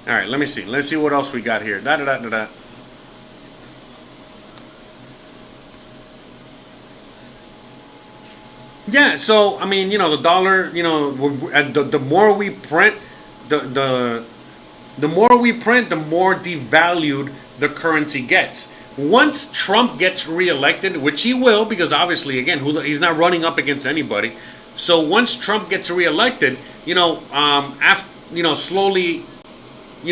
all right, let me see. Let's see what else we got here. Yeah, so the dollar, the more we print, the more we print, the more devalued the currency gets. Once Trump gets reelected, which he will, because obviously, again, he's not running up against anybody. So once Trump gets reelected, slowly.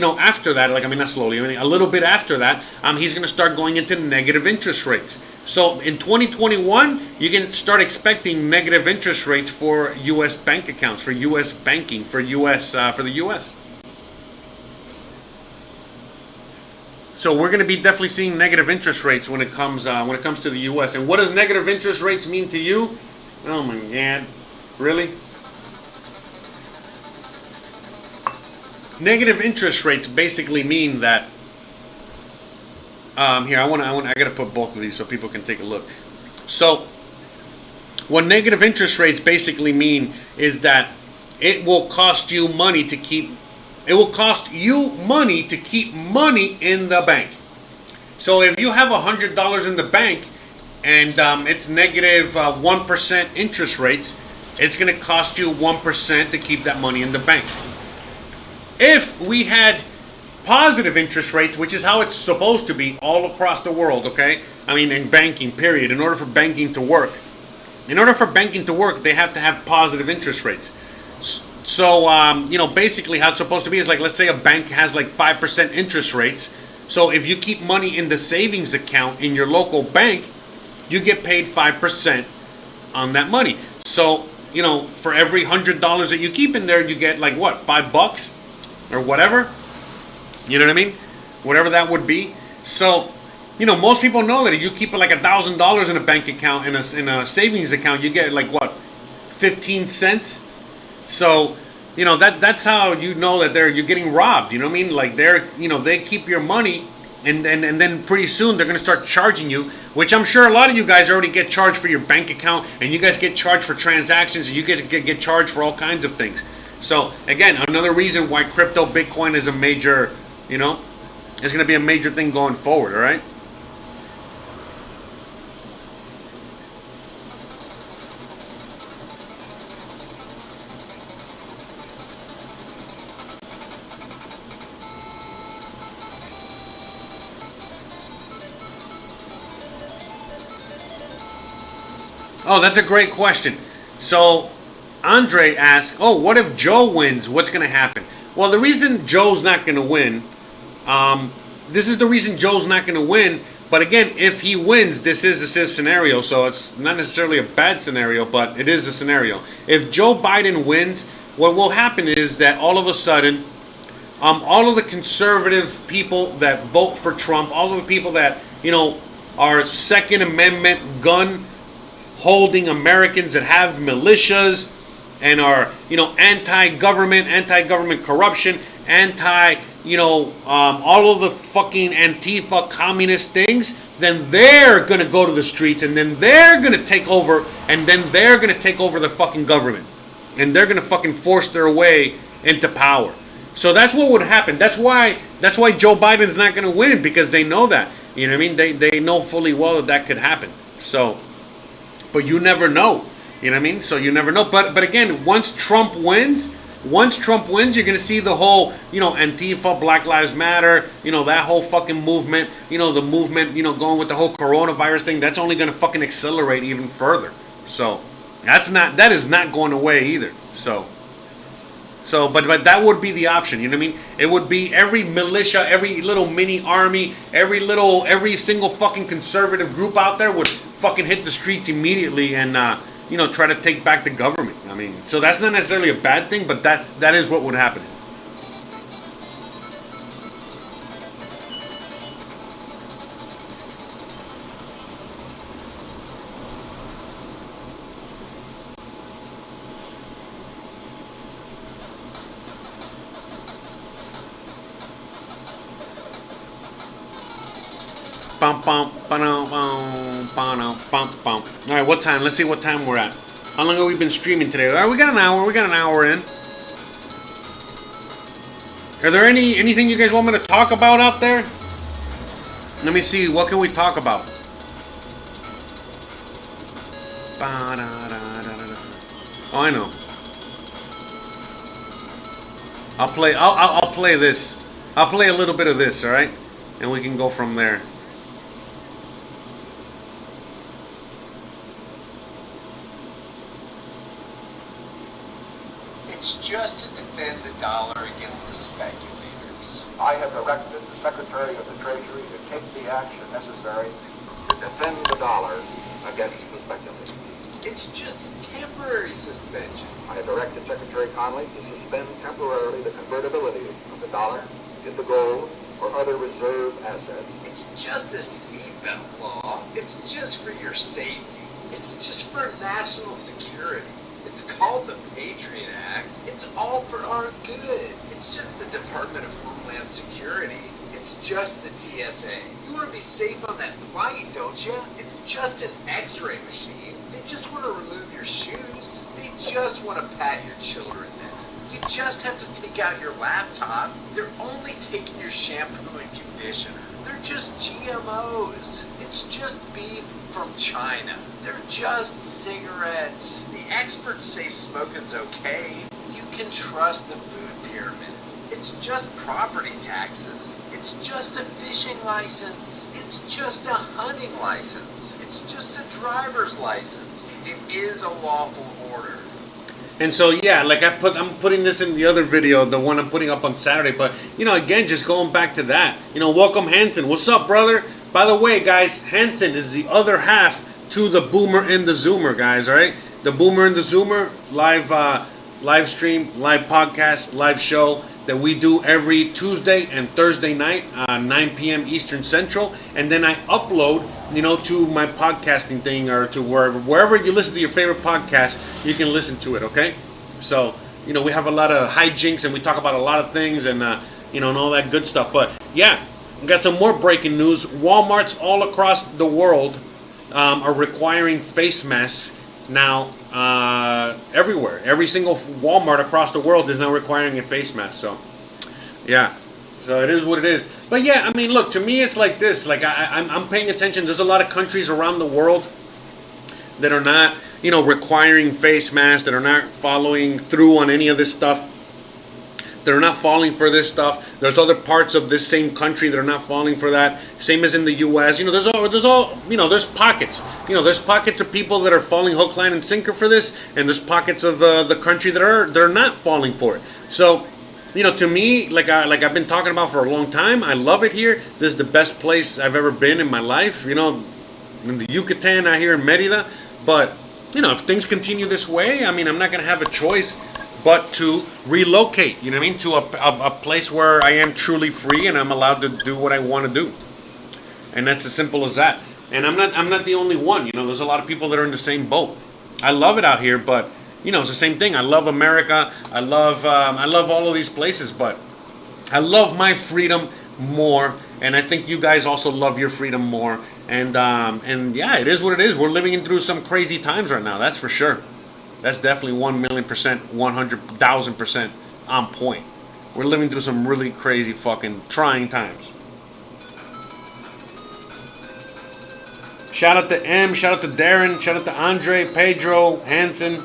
After that, not slowly, a little bit after that, he's going to start going into negative interest rates. So in 2021, you can start expecting negative interest rates for U.S. bank accounts, for U.S. banking, for the U.S. So we're going to be definitely seeing negative interest rates when it comes to the U.S. And what does negative interest rates mean to you? Oh my God, really? Negative interest rates basically mean that. Here, I gotta put both of these so people can take a look. So, what negative interest rates basically mean is that it will cost you money to keep. It will cost you money to keep money in the bank. So if you have $100 in the bank and it's negative 1% interest rates, it's going to cost you 1% to keep that money in the bank. If we had positive interest rates, which is how it's supposed to be all across the world, okay? I mean, in banking, period. In order for banking to work, they have to have positive interest rates. So, basically how it's supposed to be is like, let's say a bank has like 5% interest rates. So if you keep money in the savings account in your local bank, you get paid 5% on that money. So, for every $100 that you keep in there, you get like what, $5 or whatever? You know what I mean? Whatever that would be. So, most people know that if you keep like $1,000 in a bank account, in a savings account, you get like what, 15 cents? So, that's how you know that you're getting robbed. You know what I mean? Like they keep your money, and then pretty soon they're gonna start charging you. Which I'm sure a lot of you guys already get charged for your bank account, and you guys get charged for transactions, and you get charged for all kinds of things. So again, another reason why crypto, Bitcoin is a major, it's gonna be a major thing going forward. All right. Oh, that's a great question. So, Andre asked, what if Joe wins? What's going to happen? Well, the reason Joe's not going to win, this is the reason Joe's not going to win. But again, if he wins, this is a scenario. So it's not necessarily a bad scenario, but it is a scenario. If Joe Biden wins, what will happen is that all of a sudden, all of the conservative people that vote for Trump, all of the people that, are Second Amendment gun holding Americans that have militias and are, anti-government corruption, all of the fucking Antifa communist things, then they're going to go to the streets, and then they're going to take over, the fucking government. And they're going to fucking force their way into power. So that's what would happen. That's why Joe Biden's not going to win, because they know that. You know what I mean? They know fully well that could happen. So, but you never know. You know what I mean? So you never know. But again, once Trump wins, you're going to see the whole, Antifa, Black Lives Matter, that whole fucking movement, the movement, going with the whole coronavirus thing, that's only going to fucking accelerate even further. So that is not going away either. So, but that would be the option, you know what I mean? It would be every militia, every little mini army, every single fucking conservative group out there would fucking hit the streets immediately and, try to take back the government. I mean, so that's not necessarily a bad thing, but that is what would happen. Alright, what time? Let's see what time we're at. How long have we been streaming today? Alright, we got an hour in. Are there anything you guys want me to talk about out there? Let me see, what can we talk about? Oh, I know. I'll play this. I'll play a little bit of this, alright? And we can go from there. It's just to defend the dollar against the speculators. I have directed the Secretary of the Treasury to take the action necessary to defend the dollar against the speculators. It's just a temporary suspension. I have directed Secretary Connolly to suspend temporarily the convertibility of the dollar into gold or other reserve assets. It's just a seatbelt law. It's just for your safety. It's just for national security. It's called the Patriot Act. It's all for our good. It's just the Department of Homeland Security. It's just the TSA. You want to be safe on that flight, don't you? It's just an x-ray machine. They just want to remove your shoes. They just want to pat your children down. You just have to take out your laptop. They're only taking your shampoo and conditioner. They're just GMOs. It's just beef from China. They're just cigarettes. The experts say smoking's okay. You can trust the food pyramid. It's just property taxes. It's just a fishing license. It's just a hunting license. It's just a driver's license. It is a lawful order. And so yeah, like I'm putting this in the other video, the one I'm putting up on Saturday. But again, just going back to that, welcome Hanson. What's up, brother? By the way, guys, Hanson is the other half to the Boomer and the Zoomer, guys. All right, the Boomer and the Zoomer live stream, live podcast, live show that we do every Tuesday and Thursday night, 9 p.m. Eastern Central, and then I upload, to my podcasting thing or to wherever you listen to your favorite podcast, you can listen to it. Okay, so we have a lot of hijinks and we talk about a lot of things and and all that good stuff. But yeah, we got some more breaking news. Walmarts all across the world are requiring face masks now. Everywhere, every single Walmart across the world is now requiring a face mask. So yeah, so it is what it is. But yeah, I mean, look, to me it's like this. Like I'm paying attention. There's a lot of countries around the world that are not requiring face masks, that are not following through on any of this stuff. They're not falling for this stuff. There's other parts of this same country that are not falling for that. Same as in the U.S. There's pockets. There's pockets of people that are falling hook, line, and sinker for this, and there's pockets of the country that are not falling for it. So, to me, like I've been talking about for a long time, I love it here. This is the best place I've ever been in my life. In the Yucatan out here in Merida. But if things continue this way, I mean, I'm not gonna have a choice but to relocate, to a place where I am truly free and I'm allowed to do what I want to do. And that's as simple as that. And I'm not the only one. There's a lot of people that are in the same boat. I love it out here, but it's the same thing. I love America. I love all of these places, but I love my freedom more, and I think you guys also love your freedom more. And yeah, it is what it is. We're living through some crazy times right now. That's for sure. That's definitely 1,000,000%, 100,000% on point. We're living through some really crazy fucking trying times. Shout out to M, shout out to Darren, shout out to Andre, Pedro, Hanson.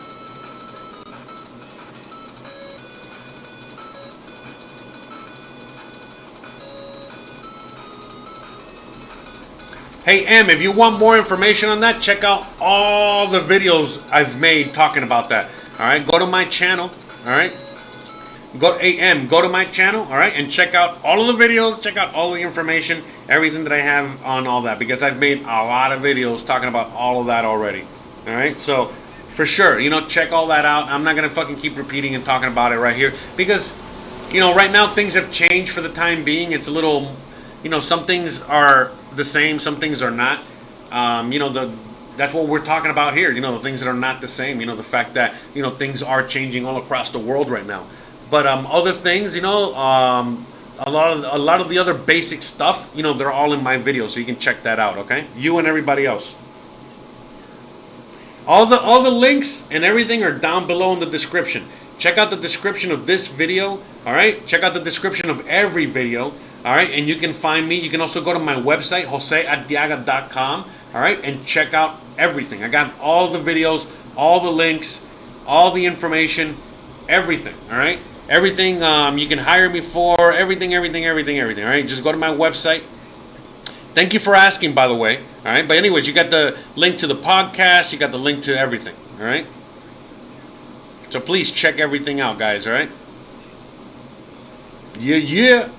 Hey M, if you want more information on that, check out all the videos I've made talking about that. Alright, go to my channel. Alright, go to my channel, alright, and check out all of the videos, check out all the information, everything that I have on all that, because I've made a lot of videos talking about all of that already. Alright, so for sure, check all that out. I'm not gonna fucking keep repeating and talking about it right here, because right now things have changed for the time being. It's a little, some things are the same, some things are not. That's what we're talking about here. The things that are not the same. The fact that things are changing all across the world right now. But other things, a lot of the other basic stuff, they're all in my video, so you can check that out. Okay, you and everybody else. All the links and everything are down below in the description. Check out the description of this video. All right, check out the description of every video. All right, and you can find me. You can also go to my website, josearteaga.com. All right, and check out everything. I got all the videos, all the links, all the information, everything. All right, everything you can hire me for, everything. All right, just go to my website. Thank you for asking, by the way. All right, but anyways, you got the link to the podcast. You got the link to everything. All right, so please check everything out, guys. All right. Yeah.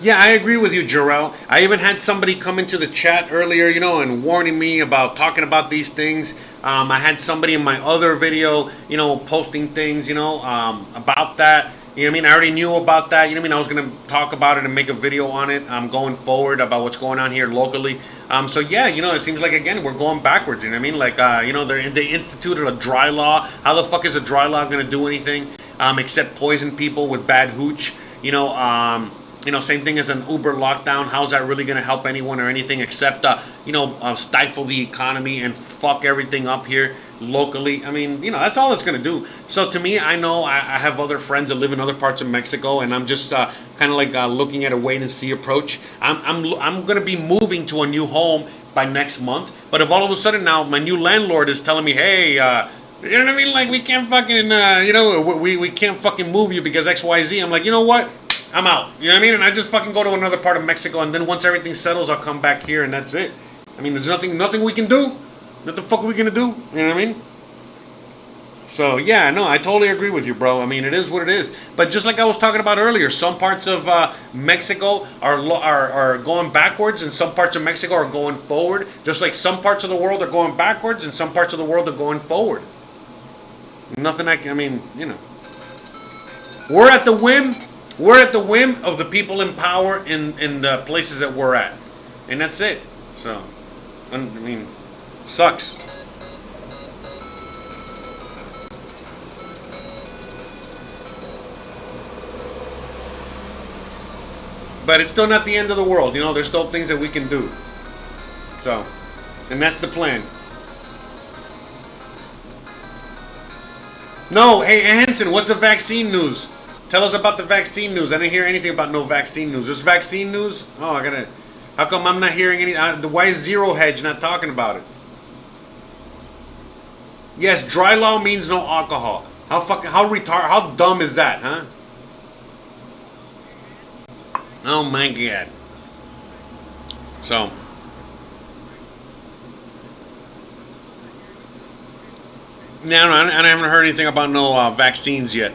Yeah, I agree with you, Jarrell. I even had somebody come into the chat earlier, and warning me about talking about these things. I had somebody in my other video, posting things, about that. I already knew about that. I was going to talk about it and make a video on it going forward about what's going on here locally. So yeah, it seems like, again, we're going backwards. They instituted a dry law. How the fuck is a dry law going to do anything except poison people with bad hooch? You know, same thing as an Uber lockdown. How's that really going to help anyone or anything except, stifle the economy and fuck everything up here locally? I mean, that's all it's going to do. So to me, I know I have other friends that live in other parts of Mexico, and I'm just kind of like looking at a wait and see approach. I'm going to be moving to a new home by next month. But if all of a sudden now my new landlord is telling me, hey, you know what I mean? Like, we can't fucking, we can't fucking move you because XYZ. I'm like, you know what? I'm out. You know what I mean? And I just fucking go to another part of Mexico, and then once everything settles, I'll come back here, and that's it. I mean, there's nothing we can do. What the fuck are we gonna do? You know what I mean? So yeah, no, I totally agree with you, bro. I mean, it is what it is. But just like I was talking about earlier, some parts of Mexico are going backwards, and some parts of Mexico are going forward. Just like some parts of the world are going backwards, and some parts of the world are going forward. Nothing I mean, we're at the whim. We're at the whim of the people in power in the places that we're at. And that's it. So, I mean, sucks. But it's still not the end of the world. There's still things that we can do. So, and that's the plan. No, hey, Hanson, what's the vaccine news? Tell us about the vaccine news. I didn't hear anything about no vaccine news. There's vaccine news? Oh, how come I'm not hearing any? Why is Zero Hedge not talking about it? Yes, dry law means no alcohol. How dumb is that, huh? Oh my God. So. No, I haven't heard anything about no vaccines yet.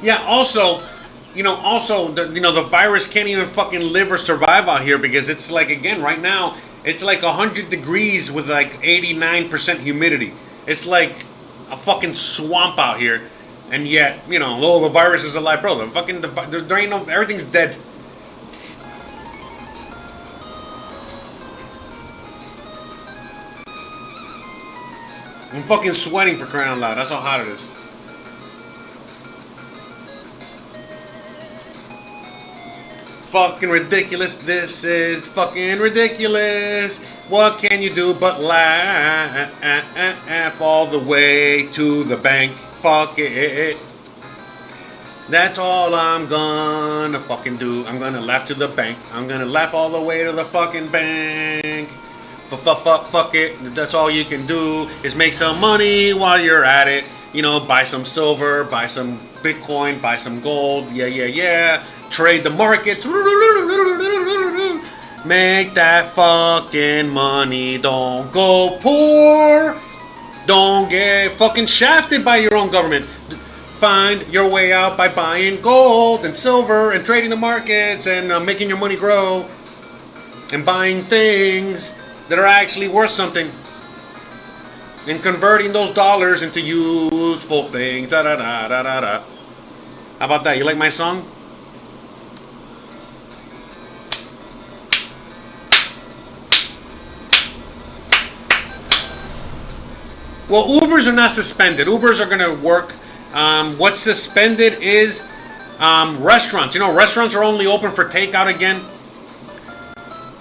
Yeah, also, the virus can't even fucking live or survive out here because it's like, again, right now, it's like 100 degrees with like 89% humidity. It's like a fucking swamp out here. And yet, the virus is alive. Bro, there ain't no, everything's dead. I'm fucking sweating for crying out loud. That's how hot it is. Fucking ridiculous. This is fucking ridiculous. What can you do but laugh all the way to the bank? Fuck it. That's all I'm gonna fucking do. I'm gonna laugh to the bank. I'm gonna laugh all the way to the fucking bank. Fuck it. That's all you can do is make some money while you're at it. Buy some silver, buy some Bitcoin, buy some gold. Yeah. Trade the markets. Make that fucking money. Don't go poor. Don't get fucking shafted by your own government. Find your way out by buying gold and silver and trading the markets and making your money grow and buying things that are actually worth something and converting those dollars into useful things. Da da da da da da. How about that? You like my song? Well, Ubers are not suspended. Ubers are going to work. What's suspended is restaurants. Restaurants are only open for takeout again.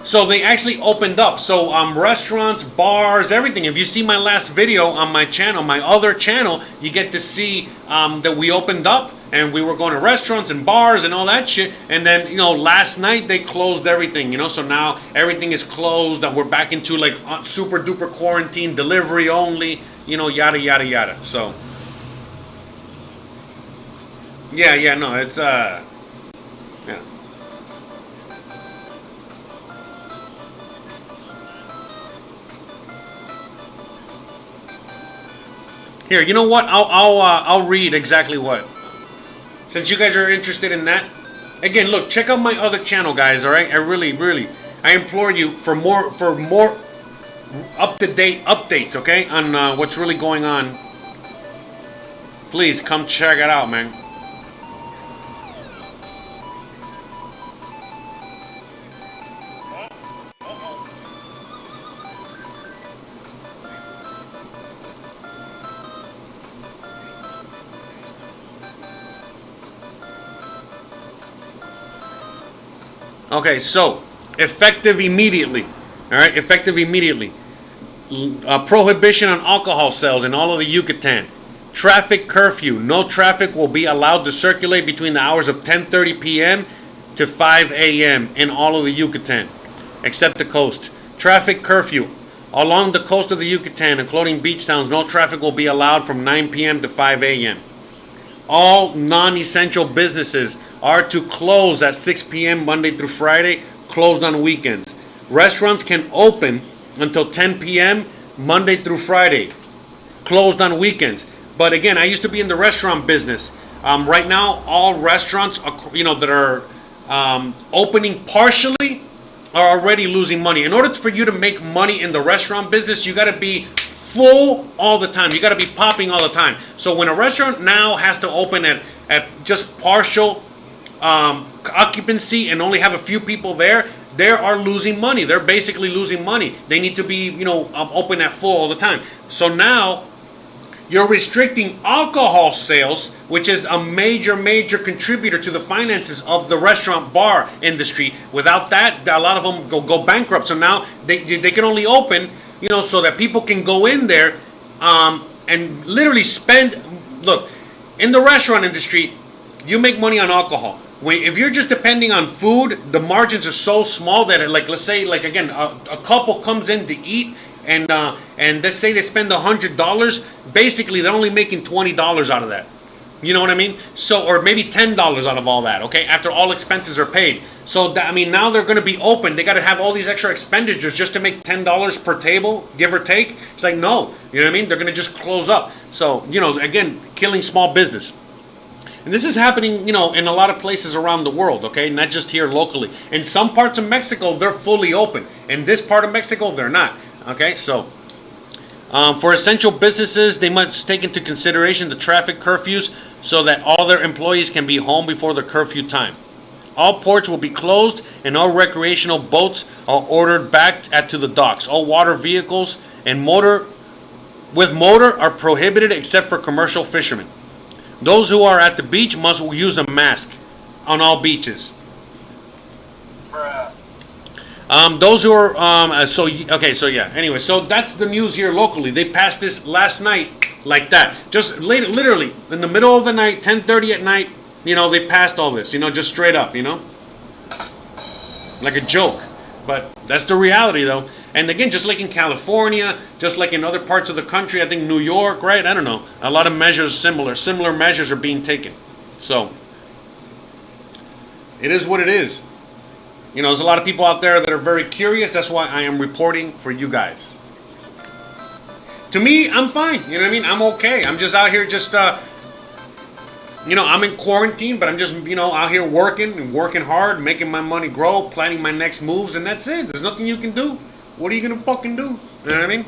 So they actually opened up. So restaurants, bars, everything. If you see my last video on my channel, my other channel, you get to see that we opened up and we were going to restaurants and bars and all that shit. And then, last night they closed everything, So now everything is closed and we're back into like super duper quarantine, delivery only, yada, yada, yada. So, yeah, no, it's, yeah. Here, you know what? I'll read exactly what. Since you guys are interested in that, again, look, check out my other channel, guys. All right, I really, I implore you for more up-to-date updates, okay, on what's really going on. Please come check it out, man. Okay, so effective immediately. All right, effective immediately. Prohibition on alcohol sales in all of the Yucatan. Traffic curfew. No traffic will be allowed to circulate between the hours of 10:30 p.m. to 5 a.m. in all of the Yucatan, except the coast. Traffic curfew. Along the coast of the Yucatan, including beach towns, no traffic will be allowed from 9 p.m. to 5 a.m. All non-essential businesses are to close at 6 p.m. Monday through Friday, closed on weekends. Restaurants can open until 10 p.m. Monday through Friday, closed on weekends. But again, I used to be in the restaurant business. Right now, all restaurants, that are opening partially are already losing money. In order for you to make money in the restaurant business, you got to be full all the time. You got to be popping all the time. So when a restaurant now has to open at just partial occupancy and only have a few people there, they are losing money. They're basically losing money. They need to be, open at full all the time. So now you're restricting alcohol sales, which is a major contributor to the finances of the restaurant bar industry. Without that, a lot of them go bankrupt. So now they can only open, so that people can go in there and literally spend. Look, in the restaurant industry, you make money on alcohol. If you're just depending on food, the margins are so small that, let's say, again, a couple comes in to eat, and let's say they spend $100. Basically, they're only making $20 out of that. You know what I mean? So, or maybe $10 out of all that. Okay, after all expenses are paid. So now they're going to be open. They got to have all these extra expenditures just to make $10 per table, give or take. It's like, no, you know what I mean? They're going to just close up. So, again, killing small business. And this is happening, in a lot of places around the world, okay? Not just here locally. In some parts of Mexico, they're fully open. In this part of Mexico, they're not, okay? So, for essential businesses, they must take into consideration the traffic curfews so that all their employees can be home before the curfew time. All ports will be closed, and all recreational boats are ordered back to the docks. All water vehicles and motor are prohibited except for commercial fishermen. Those who are at the beach must use a mask on all beaches. Those who are anyway, so that's the news here locally. They passed this last night like that, just literally in the middle of the night, 10:30 at night. They passed all this, just straight up, like a joke. But that's the reality, though. And again, just like in California, just like in other parts of the country, I think New York, right? I don't know. A lot of measures, similar measures are being taken. So, it is what it is. There's a lot of people out there that are very curious. That's why I am reporting for you guys. To me, I'm fine. You know what I mean? I'm okay. I'm just out here I'm in quarantine, but I'm just, out here working hard, making my money grow, planning my next moves, and that's it. There's nothing you can do. What are you going to fucking do? You know what I mean?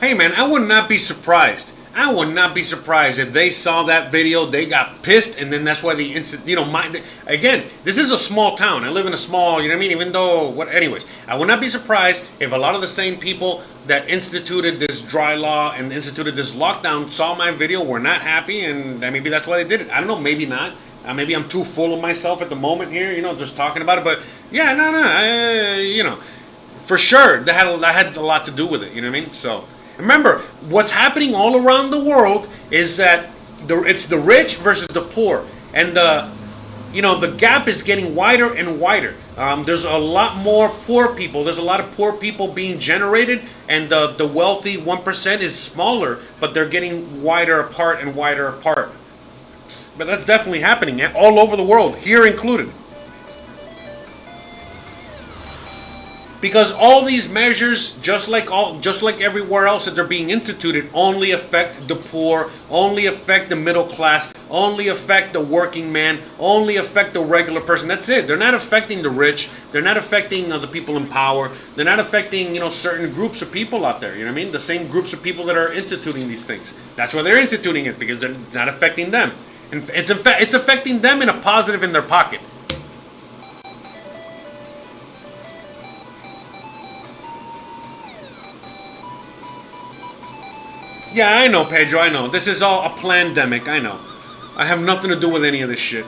Hey man, I would not be surprised. I would not be surprised if they saw that video, they got pissed, and then that's why they again, this is a small town. I live in a small, even though, anyways, I would not be surprised if a lot of the same people that instituted this dry law and instituted this lockdown saw my video, were not happy, and maybe that's why they did it. I don't know, maybe not. Maybe I'm too full of myself at the moment here, just talking about it, but yeah, no, for sure, that had a lot to do with it, you know what I mean? So, remember, what's happening all around the world is that it's the rich versus the poor, and the gap is getting wider and wider. There's a lot more poor people. There's a lot of poor people being generated, and the wealthy 1% is smaller, but they're getting wider apart and wider apart. But that's definitely happening all over the world, here included. Because all these measures, just like everywhere else that they're being instituted, only affect the poor, only affect the middle class, only affect the working man, only affect the regular person. That's it. They're not affecting the rich. They're not affecting the people in power. They're not affecting certain groups of people out there. You know what I mean? The same groups of people that are instituting these things. That's why they're instituting it, because they're not affecting them. And it's affecting them in a positive in their pocket. Yeah, I know, Pedro, I know. This is all a plandemic, I know. I have nothing to do with any of this shit.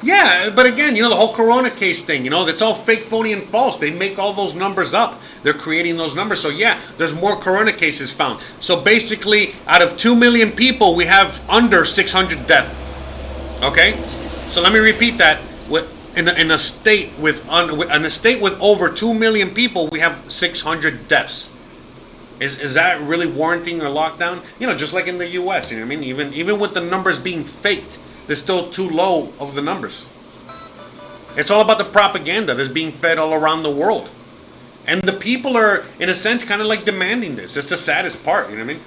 Yeah, but again, the whole corona case thing, that's all fake, phony, and false. They make all those numbers up. They're creating those numbers. So yeah, there's more corona cases found. So basically, out of 2 million people, we have under 600 deaths. Okay? So let me repeat that. In a state with over 2 million people, we have 600 deaths. Is that really warranting a lockdown? Just like in the U.S., you know what I mean? Even with the numbers being faked, they're still too low of the numbers. It's all about the propaganda that's being fed all around the world. And the people are, in a sense, kind of like demanding this. It's the saddest part, you know what I mean?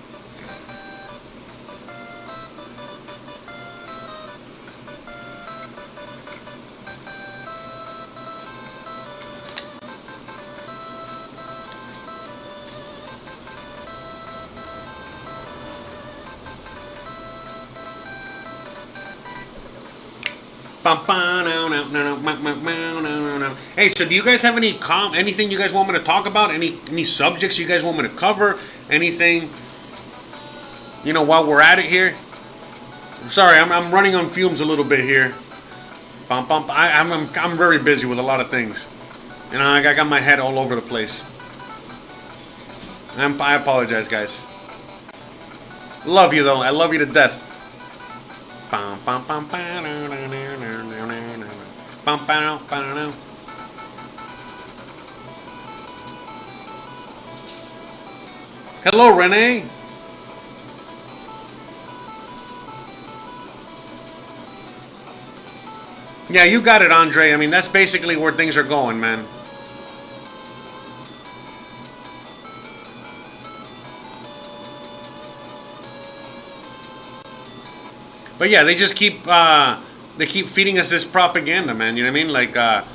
Hey, so do you guys have anything you guys want me to talk about? Any subjects you guys want me to cover? Anything? While we're at it here. Sorry, I'm running on fumes a little bit here. I'm very busy with a lot of things. I got my head all over the place. I apologize, guys. Love you though. I love you to death. Hello, Renee. Yeah, you got it, Andre. I mean, that's basically where things are going, man. But yeah, they just keep feeding us this propaganda, man. You know what I mean? Like, but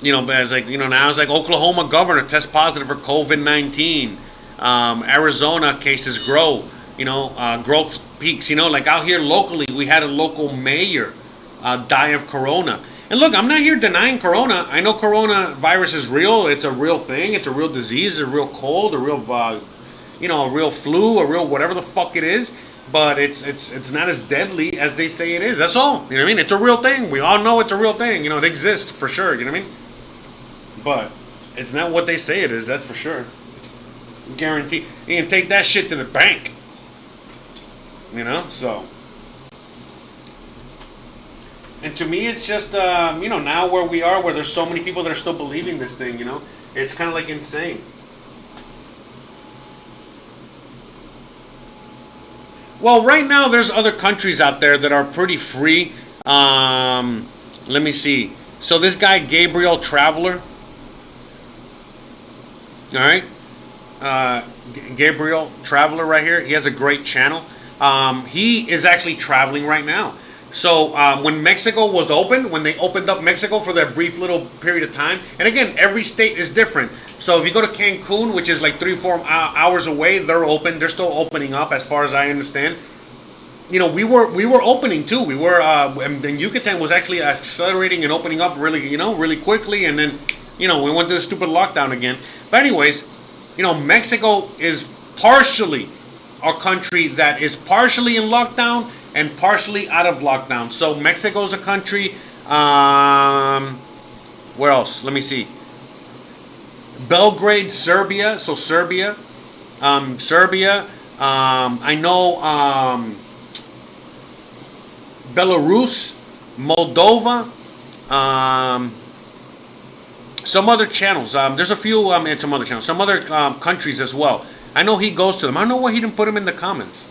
it's like, now it's like Oklahoma governor tests positive for COVID-19. Arizona cases grow. Growth peaks. Like out here locally, we had a local mayor die of corona. And look, I'm not here denying corona. I know coronavirus is real. It's a real thing. It's a real disease. A real cold. A real, a real flu. A real whatever the fuck it is. But it's not as deadly as they say it is. That's all. You know what I mean? It's a real thing. We all know it's a real thing. It exists for sure. You know what I mean? But it's not what they say it is. That's for sure. Guarantee. You can take that shit to the bank. So. And to me, it's just, now where we are, where there's so many people that are still believing this thing, it's kind of like insane. Well, right now, there's other countries out there that are pretty free. Let me see. So this guy, Gabriel Traveler. All right. Gabriel Traveler right here. He has a great channel. He is actually traveling right now. So when Mexico was open, when they opened up Mexico for that brief little period of time, and again, every state is different. So if you go to Cancun, which is like 3-4 hours away, they're open. They're still opening up, as far as I understand. We were opening too. We were, and Yucatan was actually accelerating and opening up really, really quickly, and then, we went to the stupid lockdown again. But anyways, Mexico is partially a country that is partially in lockdown and partially out of lockdown. So Mexico's a country. Where else? Let me see. Belgrade, Serbia. So Serbia. Serbia. I know Belarus, Moldova. Some other channels. There's a few and some other channels. Some other countries as well. I know he goes to them. I don't know why he didn't put them in the comments.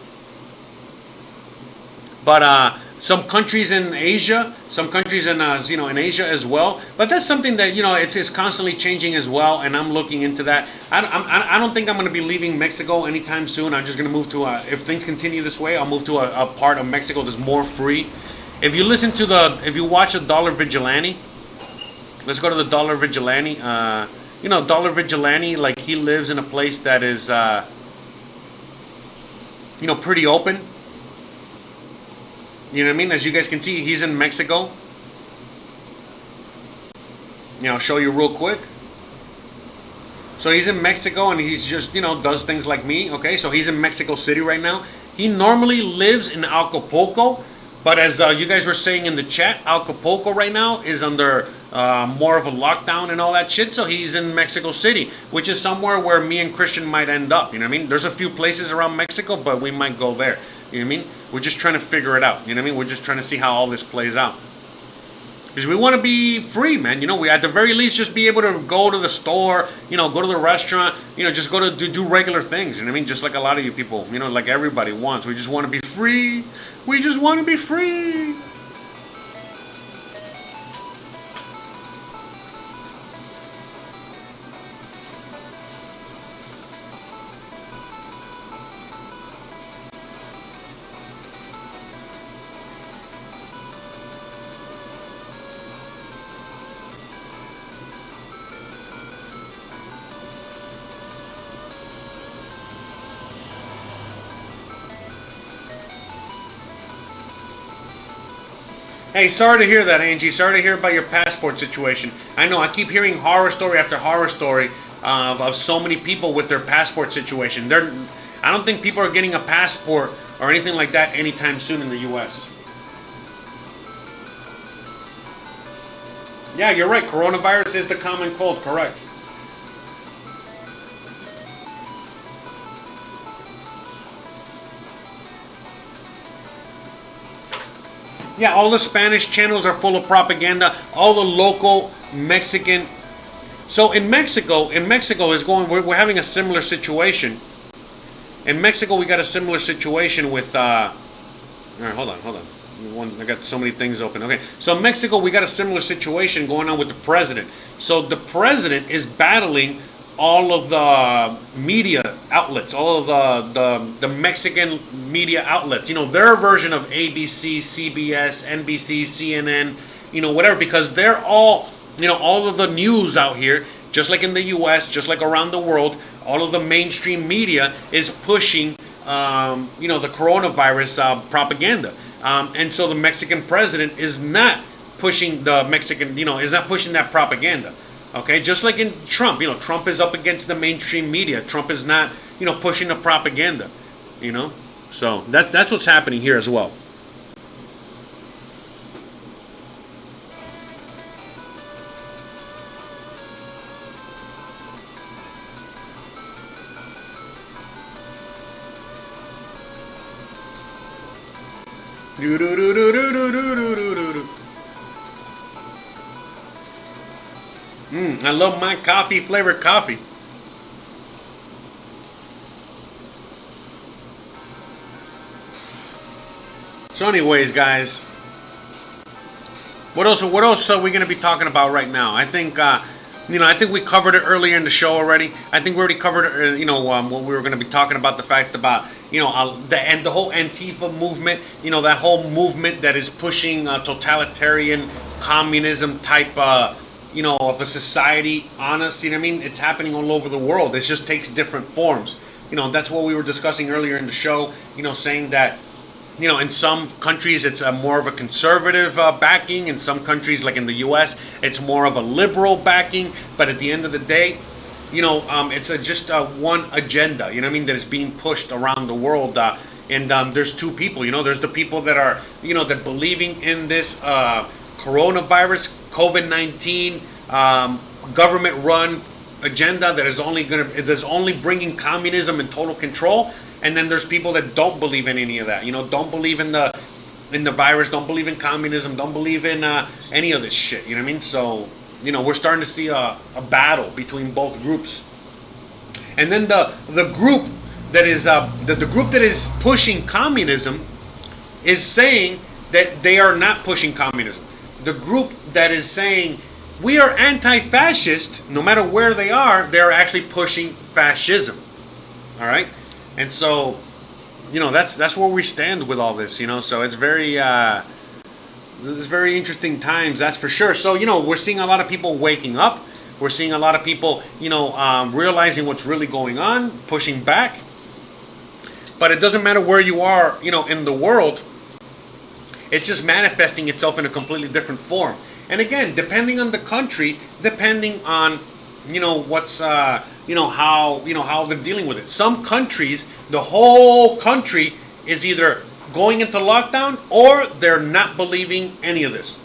But some countries in Asia, some countries in in Asia as well. But that's something that it's constantly changing as well, and I'm looking into that. I don't think I'm going to be leaving Mexico anytime soon. I'm just going to move to if things continue this way, I'll move to a part of Mexico that's more free. If you watch a Dollar Vigilante, let's go to the Dollar Vigilante. Dollar Vigilante, like, he lives in a place that is pretty open. You know what I mean? As you guys can see, he's in Mexico. I'll show you real quick. So he's in Mexico, and he's just, does things like me. Okay, so he's in Mexico City right now. He normally lives in Acapulco, but as you guys were saying in the chat, Acapulco right now is under more of a lockdown and all that shit. So he's in Mexico City, which is somewhere where me and Christian might end up. You know what I mean? There's a few places around Mexico, but we might go there. You know what I mean? We're just trying to figure it out. You know what I mean? We're just trying to see how all this plays out. Because we want to be free, man. We at the very least just be able to go to the store, go to the restaurant, just go to do regular things. You know what I mean? Just like a lot of you people, like everybody wants. We just want to be free. We just want to be free. Hey, sorry to hear that, Angie. Sorry to hear about your passport situation. I know, I keep hearing horror story after horror story of so many people with their passport situation. I don't think people are getting a passport or anything like that anytime soon in the U.S. Yeah, you're right. Coronavirus is the common cold, correct. Yeah, all the Spanish channels are full of propaganda. All the local Mexican. So in Mexico is going. We're having a similar situation. In Mexico, we got a similar situation with. All right, hold on. I got so many things open. Okay, so in Mexico, we got a similar situation going on with the president. So the president is battling all of the media outlets, all of the Mexican media outlets, their version of ABC, CBS, NBC, CNN, whatever, because they're all, all of the news out here, just like in the US, just like around the world, all of the mainstream media is pushing, the coronavirus propaganda. And so the Mexican president is not pushing the Mexican, is not pushing that propaganda. Okay, just like in Trump, Trump is up against the mainstream media. Trump is not, pushing the propaganda, So that's what's happening here as well. I love my coffee flavored coffee. So anyways, guys, what else are we going to be talking about right now? I think I think we covered it earlier in the show already. I think we already covered what we were going to be talking about, the fact about the whole Antifa movement, that whole movement that is pushing totalitarian communism type of a society on us. It's happening all over the world. It just takes different forms. That's what we were discussing earlier in the show, saying that in some countries it's more of a conservative backing. In some countries, like in the US, it's more of a liberal backing. But at the end of the day, it's just one agenda, that is being pushed around the world. And there's two people, there's the people that are, that believing in this coronavirus, COVID-19, government-run agenda that is only bringing communism and total control. And then there's people that don't believe in any of that. Don't believe in the virus, don't believe in communism, don't believe in any of this shit. You know what I mean? So we're starting to see a battle between both groups. And then the group that is the group that is pushing communism is saying that they are not pushing communism. The group that is saying we are anti-fascist, no matter where they are, they're actually pushing fascism. All right, and so, that's where we stand with all this. So it's very interesting times, that's for sure. So we're seeing a lot of people waking up. We're seeing a lot of people, realizing what's really going on, pushing back. But it doesn't matter where you are, in the world. It's just manifesting itself in a completely different form. And again, depending on the country, depending on, what's, how they're dealing with it. Some countries, the whole country is either going into lockdown or they're not believing any of this.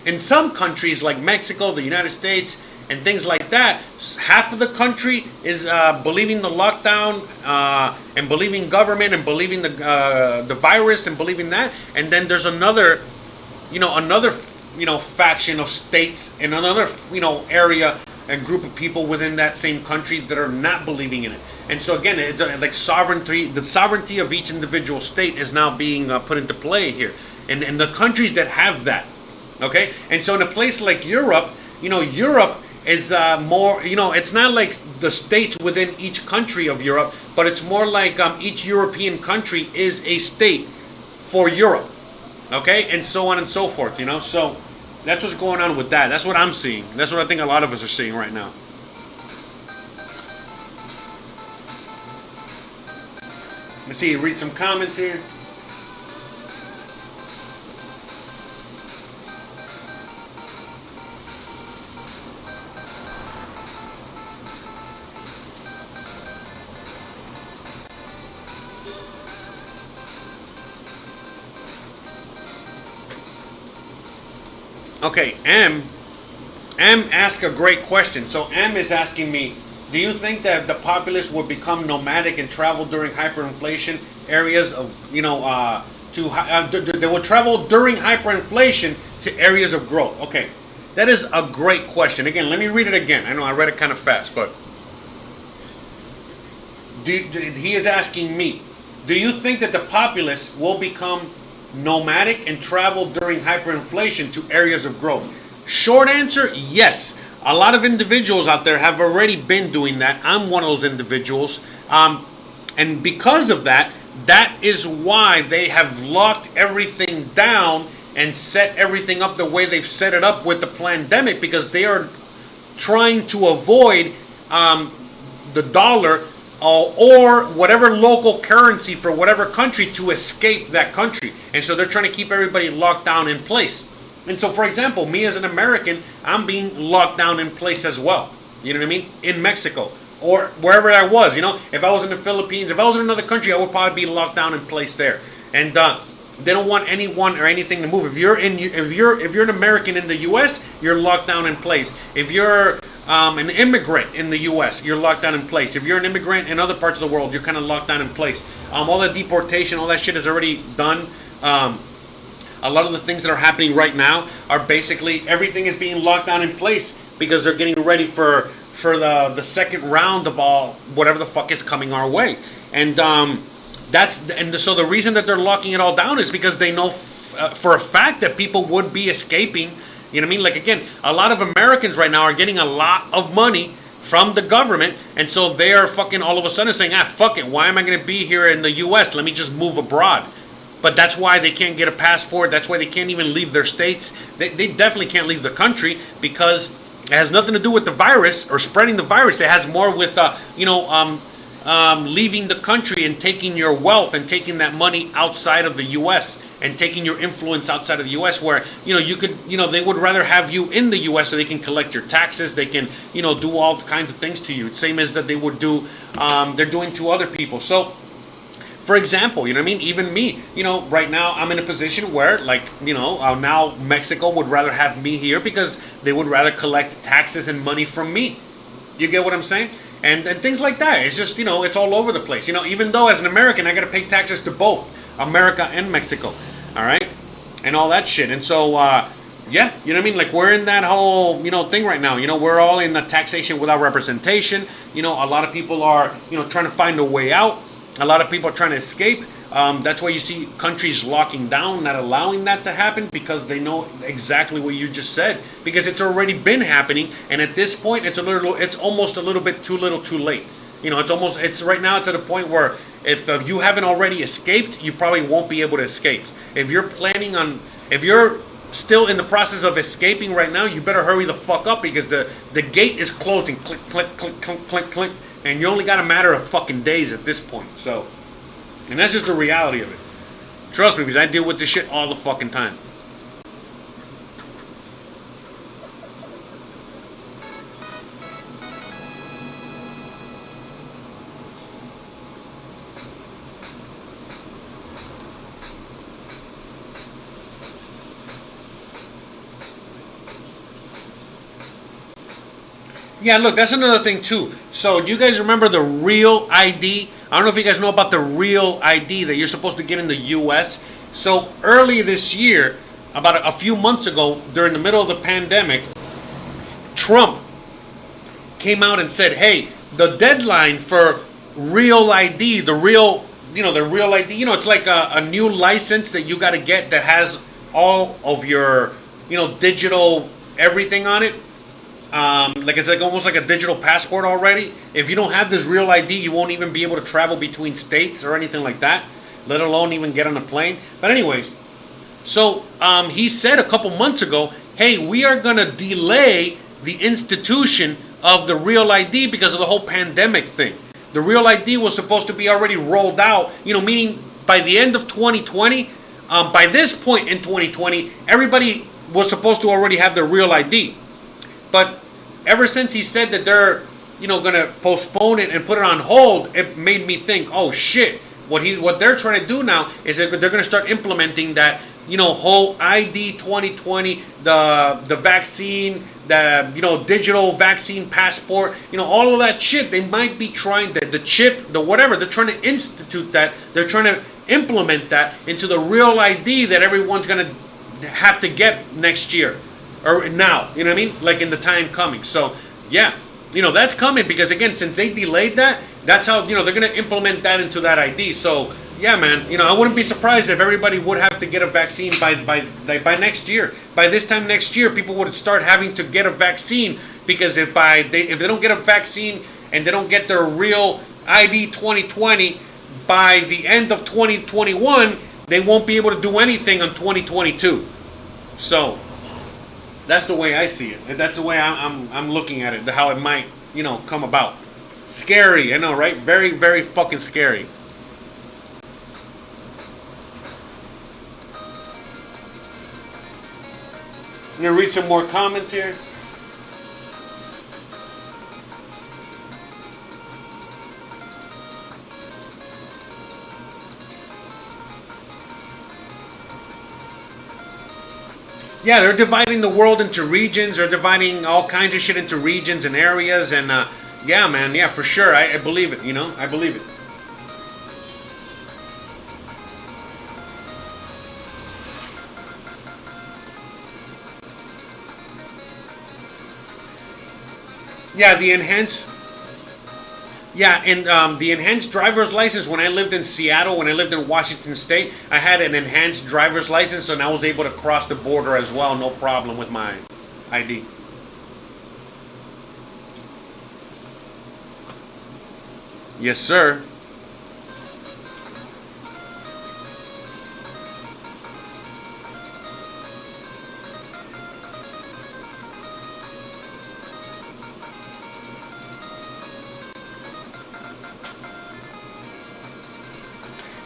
In some countries like Mexico, the United States, and things like that, half of the country is believing the lockdown and believing government and believing the virus and believing that, and then there's another faction of states and another area and group of people within that same country that are not believing in it. And so again, it's like sovereignty. The sovereignty of each individual state is now being put into play here, and the countries that have that. Okay, and so in a place like Europe, Europe is more, it's not like the states within each country of Europe, but it's more like each European country is a state for Europe. Okay, and so on and so forth. So that's what's going on with that. That's what I'm seeing. That's what I think a lot of us are seeing right now. Let's see, read some comments here. Okay, M asked a great question. So M is asking me, do you think that the populace will become nomadic and travel during hyperinflation areas of, they will travel during hyperinflation to areas of growth? Okay, that is a great question. Again, let me read it again. I know I read it kind of fast, but he is asking me, do you think that the populace will become nomadic and travel during hyperinflation to areas of growth? Short answer, yes. A lot of individuals out there have already been doing that. I'm one of those individuals. And because of that, that is why they have locked everything down and set everything up the way they've set it up with the pandemic, because they are trying to avoid the dollar or whatever local currency for whatever country to escape that country. And so they're trying to keep everybody locked down in place. And so, for example, me as an American, I'm being locked down in place as well. You know what I mean? In Mexico or wherever I was. If I was in the Philippines, if I was in another country, I would probably be locked down in place there. And they don't want anyone or anything to move. If you're an American in the U.S., you're locked down in place. If you're an immigrant in the U.S., you're locked down in place. If you're an immigrant in other parts of the world, you're kind of locked down in place. All that deportation, all that shit is already done. A lot of the things that are happening right now are basically everything is being locked down in place because they're getting ready for the second round of all whatever the fuck is coming our way. And so the reason that they're locking it all down is because they know for a fact that people would be escaping. You know what I mean? Like, again, a lot of Americans right now are getting a lot of money from the government, and so they are fucking all of a sudden saying, fuck it, why am I going to be here in the U.S.? Let me just move abroad. But that's why they can't get a passport. That's why they can't even leave their states. They definitely can't leave the country because it has nothing to do with the virus or spreading the virus. It has more with, leaving the country and taking your wealth and taking that money outside of the U.S. and taking your influence outside of the U.S. where, they would rather have you in the U.S. so they can collect your taxes. They can, do all kinds of things to you. Same as that they would do, they're doing to other people. So, for example, even me, right now I'm in a position where, now Mexico would rather have me here because they would rather collect taxes and money from me. You get what I'm saying? And things like that. It's just, it's all over the place. Even though as an American, I got to pay taxes to both America and Mexico. All right? And all that shit. And so, yeah, you know what I mean? Like, we're in that whole, thing right now. We're all in the taxation without representation. A lot of people are, trying to find a way out. A lot of people are trying to escape. That's why you see countries locking down, not allowing that to happen, because they know exactly what you just said. Because it's already been happening, and at this point, it's almost a little bit too little, too late. You know, it's right now to the point where if you haven't already escaped, you probably won't be able to escape. If you're still in the process of escaping right now, you better hurry the fuck up, because the gate is closing. Click, click, click, click, click, click, and you only got a matter of fucking days at this point. So. And that's just the reality of it. Trust me, because I deal with this shit all the fucking time. Yeah, look, that's another thing too. So, do you guys remember the real ID? I don't know if you guys know about the real ID that you're supposed to get in the U.S. So, early this year, about a few months ago, during the middle of the pandemic, Trump came out and said, hey, the deadline for real ID, the real ID, it's like a new license that you got to get that has all of your, digital everything on it. It's like almost like a digital passport already. If you don't have this real ID, you won't even be able to travel between states or anything like that, let alone even get on a plane. But anyways, so he said a couple months ago, hey, we are going to delay the institution of the real ID because of the whole pandemic thing. The real ID was supposed to be already rolled out, meaning by the end of 2020, by this point in 2020, everybody was supposed to already have their real ID. But ever since he said that they're, going to postpone it and put it on hold, it made me think, oh shit, what they're trying to do now is that they're going to start implementing that, whole ID 2020, the vaccine, the, digital vaccine passport, all of that shit. They might be trying the chip, the whatever. They're trying to institute that. They're trying to implement that into the real ID that everyone's going to have to get next year. Or now, you know what I mean? Like in the time coming. So, yeah, that's coming because, again, since they delayed that, that's how, they're going to implement that into that ID. So, yeah, man, I wouldn't be surprised if everybody would have to get a vaccine by next year. By this time next year, people would start having to get a vaccine because if they don't get a vaccine and they don't get their real ID 2020 by the end of 2021, they won't be able to do anything on 2022. So that's the way I see it. That's the way I'm looking at it. How it might, come about. Scary, I know, right? Very, very fucking scary. I'm gonna read some more comments here. Yeah, they're dividing the world into regions. They're dividing all kinds of shit into regions and areas. And yeah, man, yeah, for sure. I believe it, I believe it. Yeah, the enhanced driver's license, when I lived in Seattle, when I lived in Washington State, I had an enhanced driver's license, and I was able to cross the border as well, no problem with my ID. Yes, sir.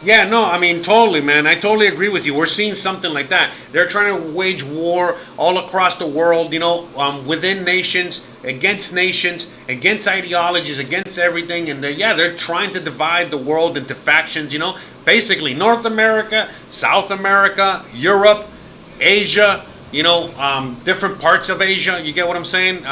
Yeah, no, I mean, totally, man. I totally agree with you. We're seeing something like that. They're trying to wage war all across the world, within nations, against ideologies, against everything. And they're trying to divide the world into factions, basically North America, South America, Europe, Asia, different parts of Asia. You get what I'm saying?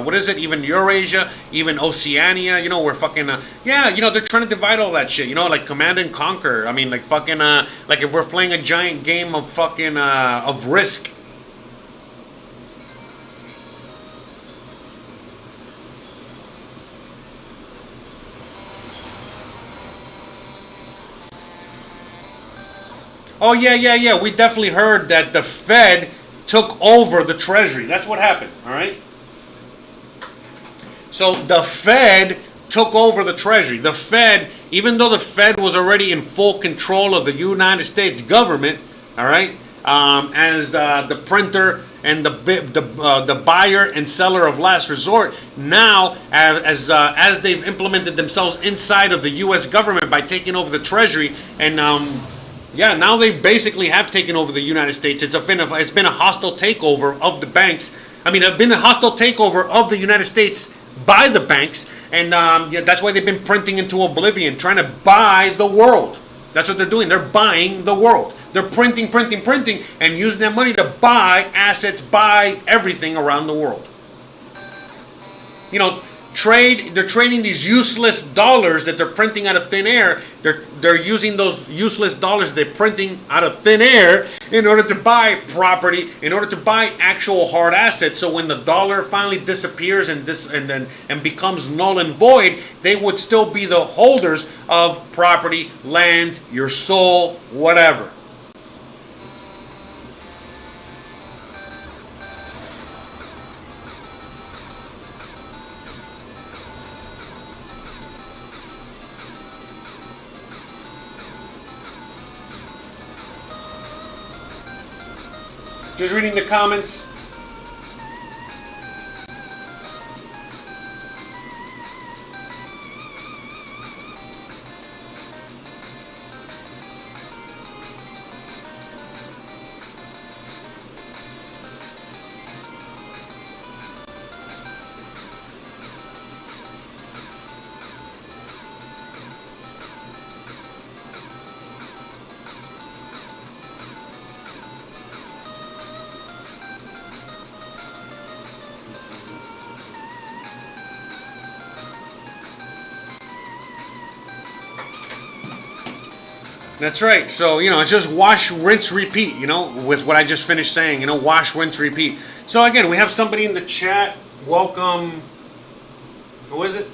What is it? Even Eurasia, even Oceania. We're fucking. They're trying to divide all that shit. Like Command and Conquer. I mean, like fucking. Like if we're playing a giant game of fucking of Risk. Oh, yeah. We definitely heard that the Fed took over the Treasury. That's what happened, all right? So the Fed took over the Treasury. The Fed, even though the Fed was already in full control of the United States government, all right, as the printer and the buyer and seller of last resort, now as they've implemented themselves inside of the U.S. government by taking over the Treasury, and yeah, now they basically have taken over the United States. It's been a hostile takeover of the banks. I mean, it's been a hostile takeover of the United States by the banks, and yeah, that's why they've been printing into oblivion, trying to buy the world. That's what they're doing. They're buying the world. They're printing, and using that money to buy assets, buy everything around the world. You know, they're trading these useless dollars that they're printing out of thin air. They're using those useless dollars they're printing out of thin air in order to buy property, in order to buy actual hard assets. So when the dollar finally disappears and becomes null and void, they would still be the holders of property, land, your soul, whatever. Just reading the comments. That's right. So, you know, it's just wash, rinse, repeat, you know, with what I just finished saying, you know, wash, rinse, repeat. So, again, we have somebody in the chat. Welcome. Who is it?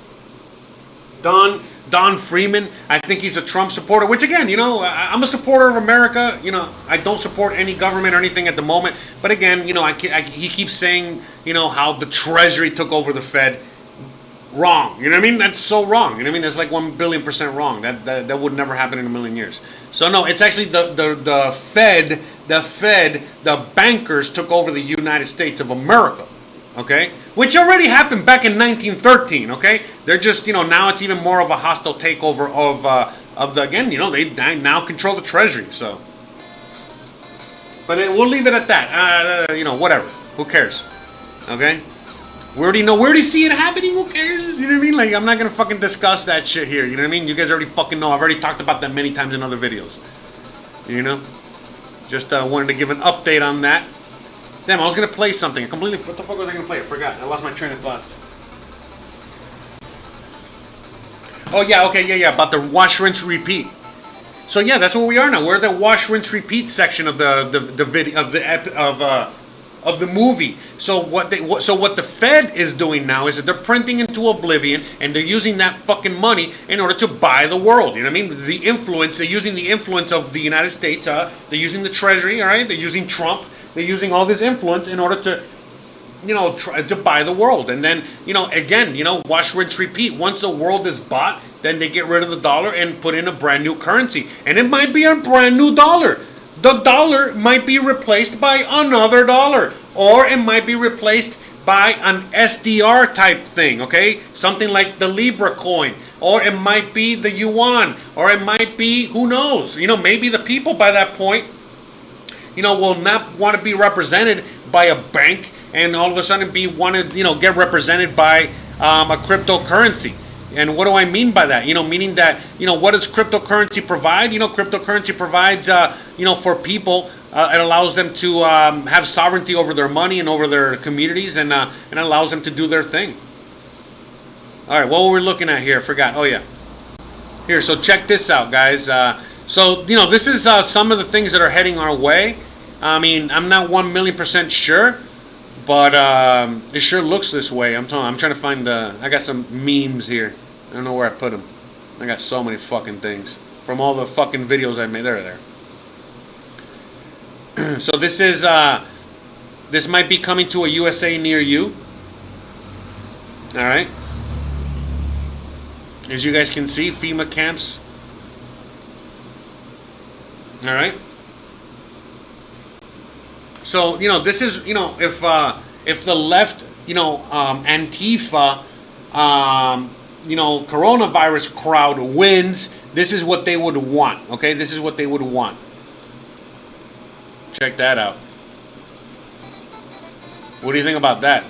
Don Freeman. I think he's a Trump supporter, which, again, you know, I'm a supporter of America. You know, I don't support any government or anything at the moment. But, again, you know, he keeps saying, you know, how the Treasury took over the Fed. Wrong. You know what I mean? That's so wrong. You know what I mean? That's like 1,000,000,000% wrong. That would never happen in a million years. So no, it's actually the Fed, the bankers took over the United States of America. Okay? Which already happened back in 1913, okay? They're just, you know, now it's even more of a hostile takeover of the, again, you know, they now control the Treasury, so. But we'll leave it at that. You know, whatever. Who cares? Okay? We already see it happening, who cares? You know what I mean? Like, I'm not gonna fucking discuss that shit here, you know what I mean? You guys already fucking know. I've already talked about that many times in other videos. You know? Just wanted to give an update on that. Damn, I was gonna play something. What the fuck was I gonna play? I forgot. I lost my train of thought. Oh yeah, okay, yeah, about the wash, rinse, repeat. So yeah, that's where we are now. We're at the wash, rinse, repeat section of the video of the movie. So what the Fed is doing now is that they're printing into oblivion, and they're using that fucking money in order to buy the world. You know what I mean? The influence, they're using the influence of the United States. They're using the Treasury, all right? They're using Trump. They're using all this influence in order to, you know, try to buy the world. And then, you know, again, you know, wash, rinse, repeat. Once the world is bought, then they get rid of the dollar and put in a brand new currency. And it might be a brand new dollar. The dollar might be replaced by another dollar, or it might be replaced by an SDR type thing, okay? Something like the Libra coin, or it might be the yuan, or it might be, who knows? You know, maybe the people by that point, you know, will not want to be represented by a bank, and all of a sudden get represented by a cryptocurrency. And what do I mean by that? You know, meaning that, you know, what does cryptocurrency provide? You know, cryptocurrency provides, you know, for people, it allows them to have sovereignty over their money and over their communities, and allows them to do their thing. All right, what were we looking at here? I forgot. Oh, yeah. Here, so check this out, guys. So, you know, this is some of the things that are heading our way. I mean, I'm not 1,000,000% sure, but it sure looks this way. I'm trying to find I got some memes here. I don't know where I put them. I got so many fucking things from all the fucking videos I made. There. So this might be coming to a USA near you. All right. As you guys can see, FEMA camps. All right. So this is if the left Antifa coronavirus crowd wins, this is what they would want. Okay, this is what they would want. Check that out. What do you think about that?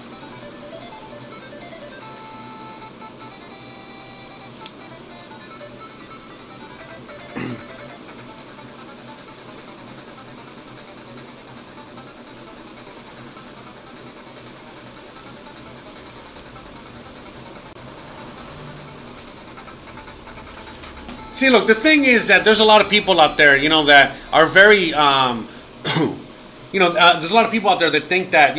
See, look, the thing is that there's a lot of people out there, that are very, there's a lot of people out there that think that,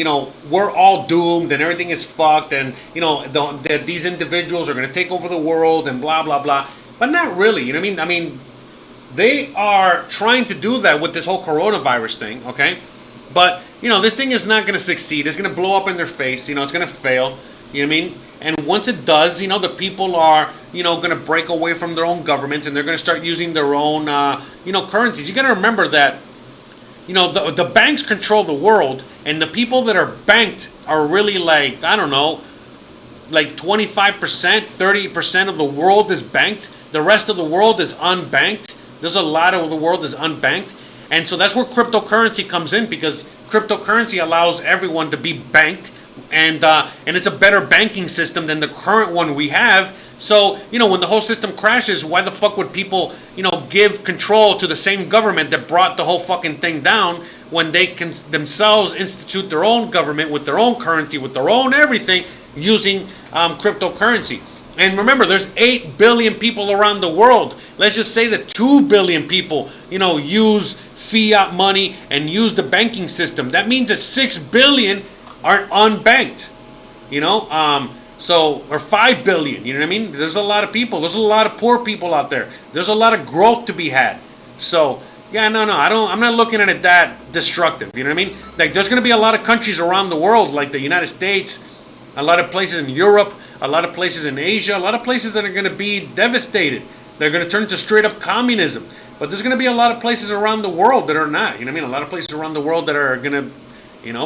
we're all doomed and everything is fucked and, that these individuals are going to take over the world and blah, blah, blah. But not really, you know what I mean? They are trying to do that with this whole coronavirus thing, okay? But, this thing is not going to succeed. It's going to blow up in their face. It's going to fail. You know what I mean? And once it does, the people are, going to break away from their own governments and they're going to start using their own, currencies. You got to remember that, the banks control the world and the people that are banked are really like, I don't know, like 25%, 30% of the world is banked. The rest of the world is unbanked. There's a lot of the world is unbanked. And so that's where cryptocurrency comes in, because cryptocurrency allows everyone to be banked. And it's a better banking system than the current one we have. So, when the whole system crashes, why the fuck would people, give control to the same government that brought the whole fucking thing down, when they can themselves institute their own government with their own currency, with their own everything, using cryptocurrency? And remember, there's 8 billion people around the world. Let's just say that 2 billion people, use fiat money and use the banking system. That means that 6 billion aren't unbanked, or 5 billion, you know what I mean? There's a lot of people. There's a lot of poor people out there. There's a lot of growth to be had. So, I'm not looking at it that destructive, you know what I mean? Like, there's going to be a lot of countries around the world, like the United States, a lot of places in Europe, a lot of places in Asia, a lot of places that are going to be devastated. They're going to turn to straight up communism. But there's going to be a lot of places around the world that are not, you know what I mean? A lot of places around the world that are going to,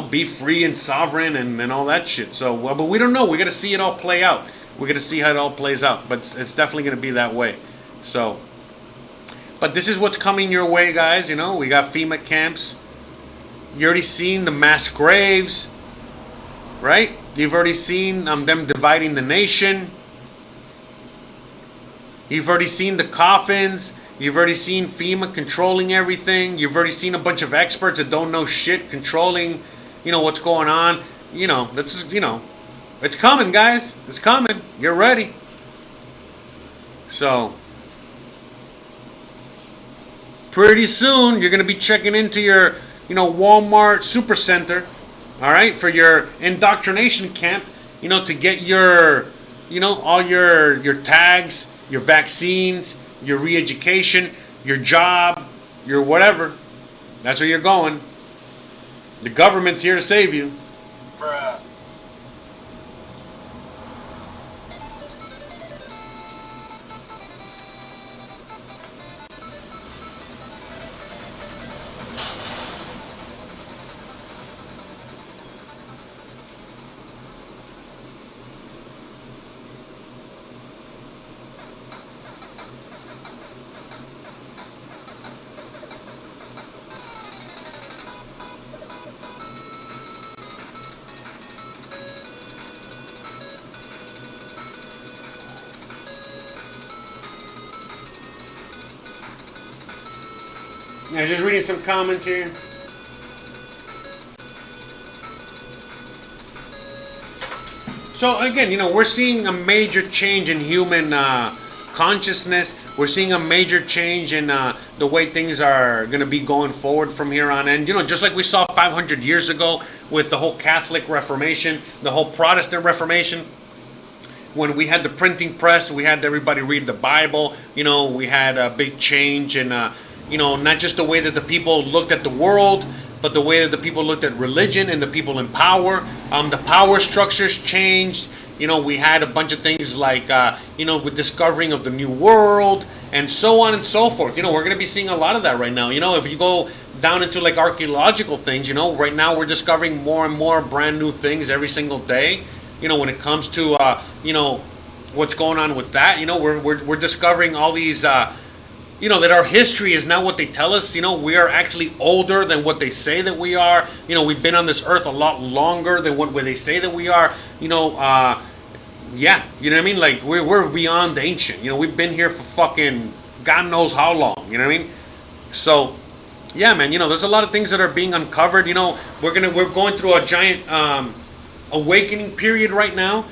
be free and sovereign and all that shit. So, but we don't know. We got to see it all play out. We got to see how it all plays out. But it's definitely going to be that way. So, but this is what's coming your way, guys. We got FEMA camps. You already seen the mass graves, right? You've already seen them dividing the nation. You've already seen the coffins. You've already seen FEMA controlling everything. You've already seen a bunch of experts that don't know shit controlling, what's going on. That's it's coming, guys. It's coming. Get ready. So, pretty soon you're gonna be checking into your, Walmart Supercenter, all right, for your indoctrination camp, to get your, all your tags, your vaccines, your re-education, your job, your whatever. That's where you're going. The government's here to save you. Bruh. Yeah, just reading some comments here. So again, we're seeing a major change in human consciousness. We're seeing a major change in the way things are going to be going forward from here on. And just like we saw 500 years ago with the whole Catholic Reformation, the whole Protestant Reformation, when we had the printing press, we had everybody read the Bible. We had a big change in not just the way that the people looked at the world, but the way that the people looked at religion and the people in power, the power structures changed. You know, we had a bunch of things like, you know, with discovering of the new world and so on and so forth. You know, we're going to be seeing a lot of that right now. You know, if you go down into like archaeological things, you know, right now we're discovering more and more brand new things every single day. You know, when it comes to, you know, what's going on with that, you know, we're discovering all these, you know, that our history is not what they tell us. You know, we are actually older than what they say that we are. You know, we've been on this earth a lot longer than what they say that we are. You know, yeah, you know what I mean? Like, we're beyond ancient. You know, we've been here for fucking God knows how long. You know what I mean? So, yeah, man, you know, there's a lot of things that are being uncovered. You know, we're going through a giant awakening period right now,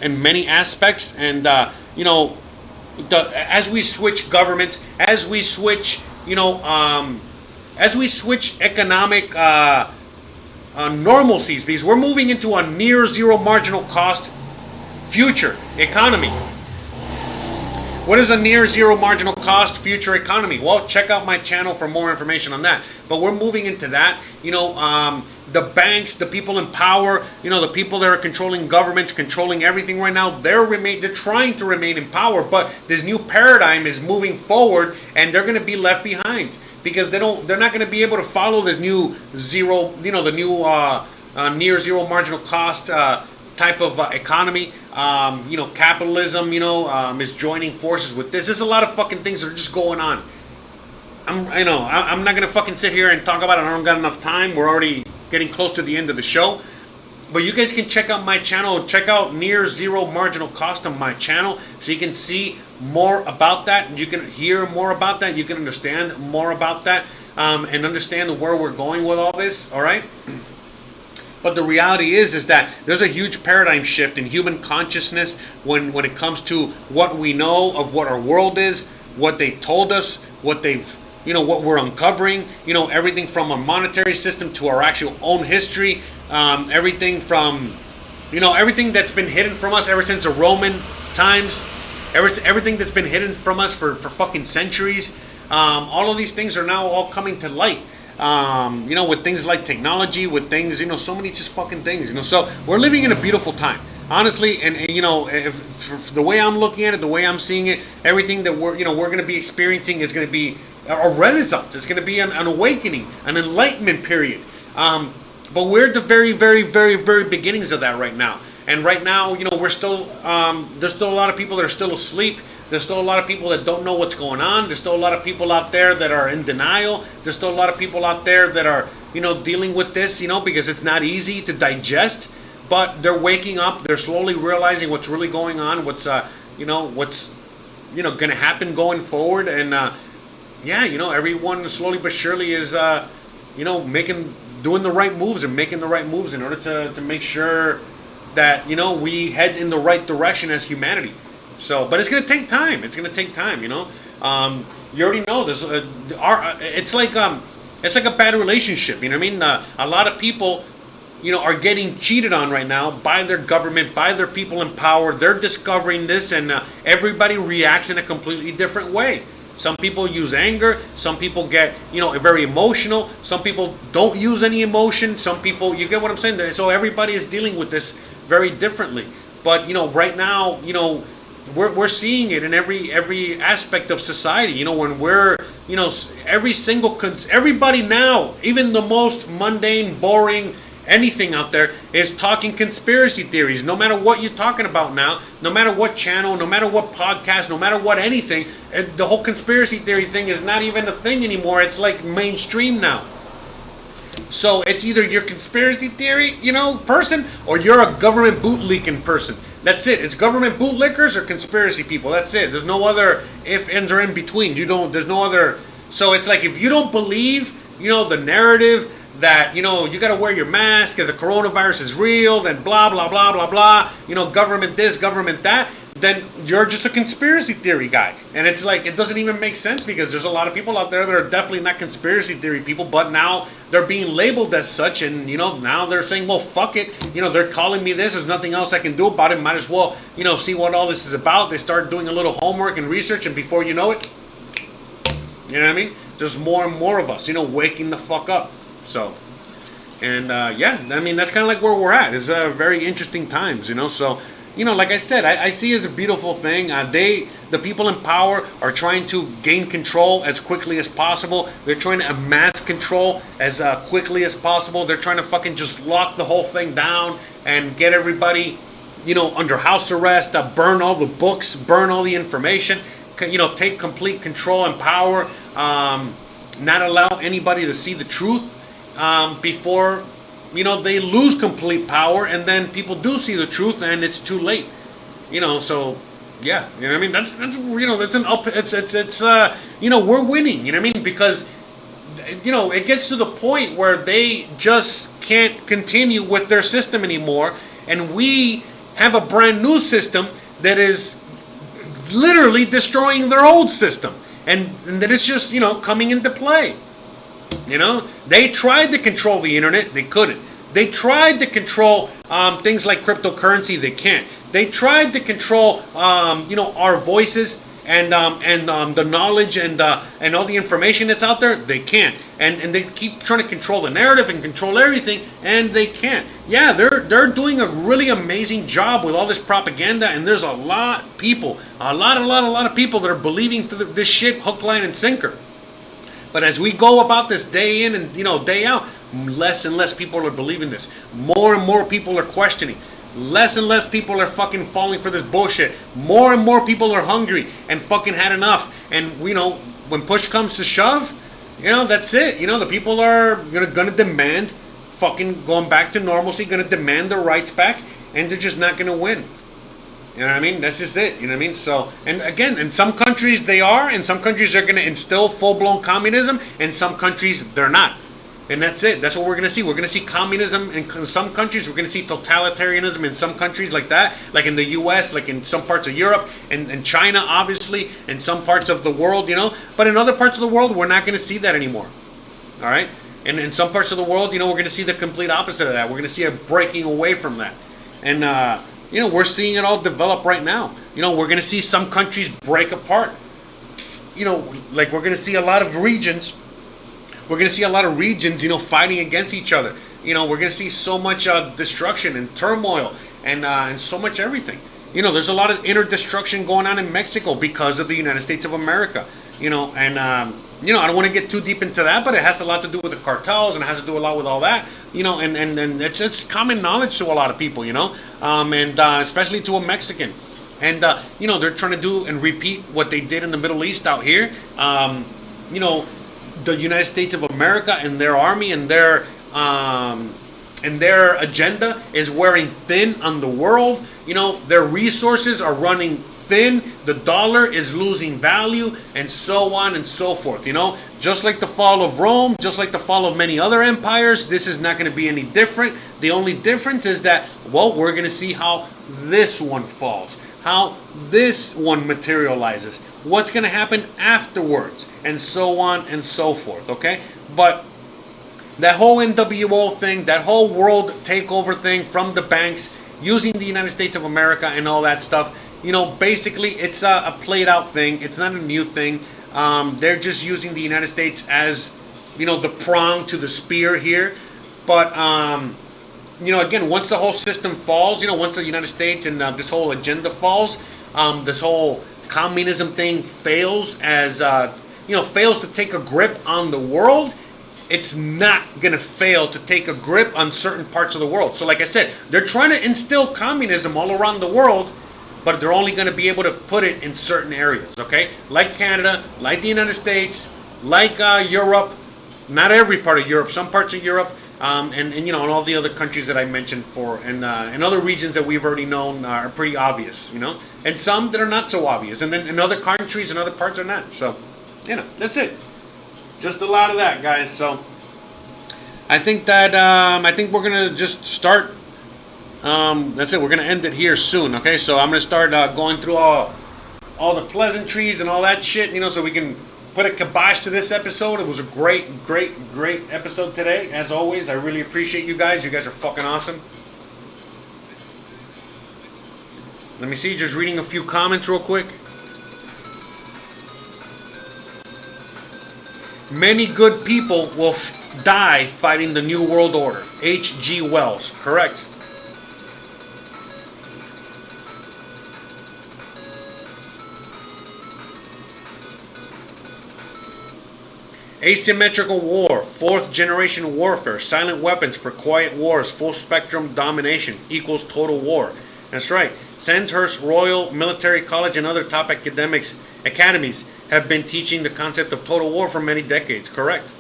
in many aspects. And, you know, as we switch governments, as we switch, you know, as we switch economic normalcies, because we're moving into a near zero marginal cost future economy. What is a near zero marginal cost future economy? Well, check out my channel for more information on that. But we're moving into that. You know, the banks, the people in power, you know, the people that are controlling governments, controlling everything right now, they're trying to remain in power, but this new paradigm is moving forward, and they're going to be left behind because they're not going to be able to follow this new zero, you know, the new near zero marginal cost type of economy. You know, capitalism, you know, is joining forces with this. There's a lot of fucking things that are just going on. I'm not gonna fucking sit here and talk about it. I don't got enough time. We're already getting close to the end of the show. But you guys can check out my channel. Check out Near Zero Marginal Cost on my channel, so you can see more about that, and you can hear more about that. You can understand more about that, and understand where we're going with all this. All right. But the reality is that there's a huge paradigm shift in human consciousness when it comes to what we know of what our world is, what they told us, what they've, you know, what we're uncovering, you know, everything from a monetary system to our actual own history, everything from, you know, everything that's been hidden from us ever since the Roman times, everything that's been hidden from us for fucking centuries. All of these things are now all coming to light. You know, with things like technology, with things, you know, so many just fucking things, you know. So we're living in a beautiful time, honestly. And you know, for the way I'm looking at it, the way I'm seeing it, everything that we're going to be experiencing is going to be a renaissance. It's going to be an awakening, an enlightenment period. But we're at the very, very, very, very beginnings of that right now. And right now, you know, we're still there's still a lot of people that are still asleep. There's still a lot of people that don't know what's going on. There's still a lot of people out there that are in denial. There's still a lot of people out there that are, you know, dealing with this, you know, because it's not easy to digest. But they're waking up. They're slowly realizing what's really going on. What's going to happen going forward. And yeah, you know, everyone slowly but surely is, you know, doing the right moves and making the right moves in order to make sure that, you know, we head in the right direction as humanity. So, but it's going to take time. It's going to take time, you know. You already know there's it's like a bad relationship, you know what I mean? A lot of people, you know, are getting cheated on right now by their government, by their people in power. They're discovering this, and everybody reacts in a completely different way. Some people use anger. Some people get, you know, very emotional. Some people don't use any emotion. Some people, you get what I'm saying? So everybody is dealing with this very differently. But, you know, right now, you know, we're seeing it in every aspect of society. You know, when we're, you know, everybody now, even the most mundane, boring, anything out there is talking conspiracy theories. No matter what you're talking about now, no matter what channel, no matter what podcast, no matter what anything, the whole conspiracy theory thing is not even a thing anymore. It's like mainstream now. So it's either you're conspiracy theory, you know, person, or you're a government bootlicking person. That's it. It's government bootlickers or conspiracy people. That's it. There's no other if, ends, or in between. There's no other. So it's like if you don't believe, you know, the narrative that, you know, you got to wear your mask and the coronavirus is real, then blah, blah, blah, blah, blah, you know, government this, government that, then you're just a conspiracy theory guy. And it's like, it doesn't even make sense because there's a lot of people out there that are definitely not conspiracy theory people, but now they're being labeled as such. And, you know, now they're saying, well, fuck it. You know, they're calling me this. There's nothing else I can do about it. Might as well, you know, see what all this is about. They start doing a little homework and research. And before you know it, you know what I mean? There's more and more of us, you know, waking the fuck up. So, and yeah, I mean, that's kind of like where we're at. It's very interesting times, you know. So, you know, like I said, I see it as a beautiful thing. The people in power are trying to gain control as quickly as possible. They're trying to amass control as quickly as possible. They're trying to fucking just lock the whole thing down and get everybody, you know, under house arrest, burn all the books, burn all the information, you know, take complete control and power, not allow anybody to see the truth before, you know, they lose complete power, and then people do see the truth and it's too late, you know. So yeah, you know what I mean, that's you know, that's it's you know, we're winning, you know what I mean, because, you know, it gets to the point where they just can't continue with their system anymore, and we have a brand new system that is literally destroying their old system, and that it's just, you know, coming into play. You know, they tried to control the internet, they couldn't. They tried to control things like cryptocurrency, they can't. They tried to control, you know, our voices and the knowledge and all the information that's out there, they can't. And they keep trying to control the narrative and control everything, and they can't. Yeah, they're doing a really amazing job with all this propaganda, and there's a lot of people, a lot of people that are believing this shit hook, line, and sinker. But as we go about this day in and, you know, day out, less and less people are believing this. More and more people are questioning. Less and less people are fucking falling for this bullshit. More and more people are hungry and fucking had enough. And, you know, when push comes to shove, you know, that's it. You know, the people are gonna demand fucking going back to normalcy, gonna demand their rights back, and they're just not gonna win. You know what I mean? That's just it. You know what I mean? So, and again, in some countries they are, in some countries they're going to instill full-blown communism, in some countries they're not. And that's it. That's what we're going to see. We're going to see communism in some countries. We're going to see totalitarianism in some countries like that, like in the U.S., like in some parts of Europe, and China, obviously, in some parts of the world, you know. But in other parts of the world, we're not going to see that anymore. All right? And in some parts of the world, you know, we're going to see the complete opposite of that. We're going to see a breaking away from that. And, you know, we're seeing it all develop right now. You know, we're going to see some countries break apart. You know, like we're going to see a lot of regions. We're going to see a lot of regions, you know, fighting against each other. You know, we're going to see so much destruction and turmoil and so much everything. You know, there's a lot of inner destruction going on in Mexico because of the United States of America. You know, and you know, I don't want to get too deep into that, but it has a lot to do with the cartels, and it has to do a lot with all that. You know, and it's common knowledge to a lot of people. You know, and especially to a Mexican. And you know, they're trying to do and repeat what they did in the Middle East out here. You know, the United States of America and their army and their agenda is wearing thin on the world. You know, their resources are running thin, the dollar is losing value, and so on and so forth. You know, just like the fall of Rome, just like the fall of many other empires, this is not going to be any different. The only difference is that, well, we're going to see how this one falls, how this one materializes, what's going to happen afterwards, and so on and so forth. Okay, but that whole NWO thing, that whole world takeover thing from the banks using the United States of America and all that stuff, you know, basically it's a played out thing. It's not a new thing. They're just using the United States as, you know, the prong to the spear here. But, you know, again, once the whole system falls, you know, once the United States and this whole agenda falls, this whole communism thing fails as, you know, fails to take a grip on the world, it's not going to fail to take a grip on certain parts of the world. So like I said, they're trying to instill communism all around the world, but they're only going to be able to put it in certain areas, okay? Like Canada, like the United States, like Europe, not every part of Europe, some parts of Europe, and you know, and all the other countries that I mentioned for, and other regions that we've already known are pretty obvious, you know? And some that are not so obvious, and then in other countries and other parts are not. So, you know, that's it. Just a lot of that, guys. So, I think that, I think we're going to just start. That's it. We're going to end it here soon, okay? So I'm going to start going through all the pleasantries and all that shit, you know, so we can put a kibosh to this episode. It was a great episode today, as always. I really appreciate you guys. You guys are fucking awesome. Let me see, just reading a few comments real quick. Many good people will die fighting the New World Order. H.G. Wells, correct. Asymmetrical war, fourth generation warfare, silent weapons for quiet wars, full spectrum domination equals total war. That's right. Sandhurst Royal Military College and other top academies have been teaching the concept of total war for many decades. Correct.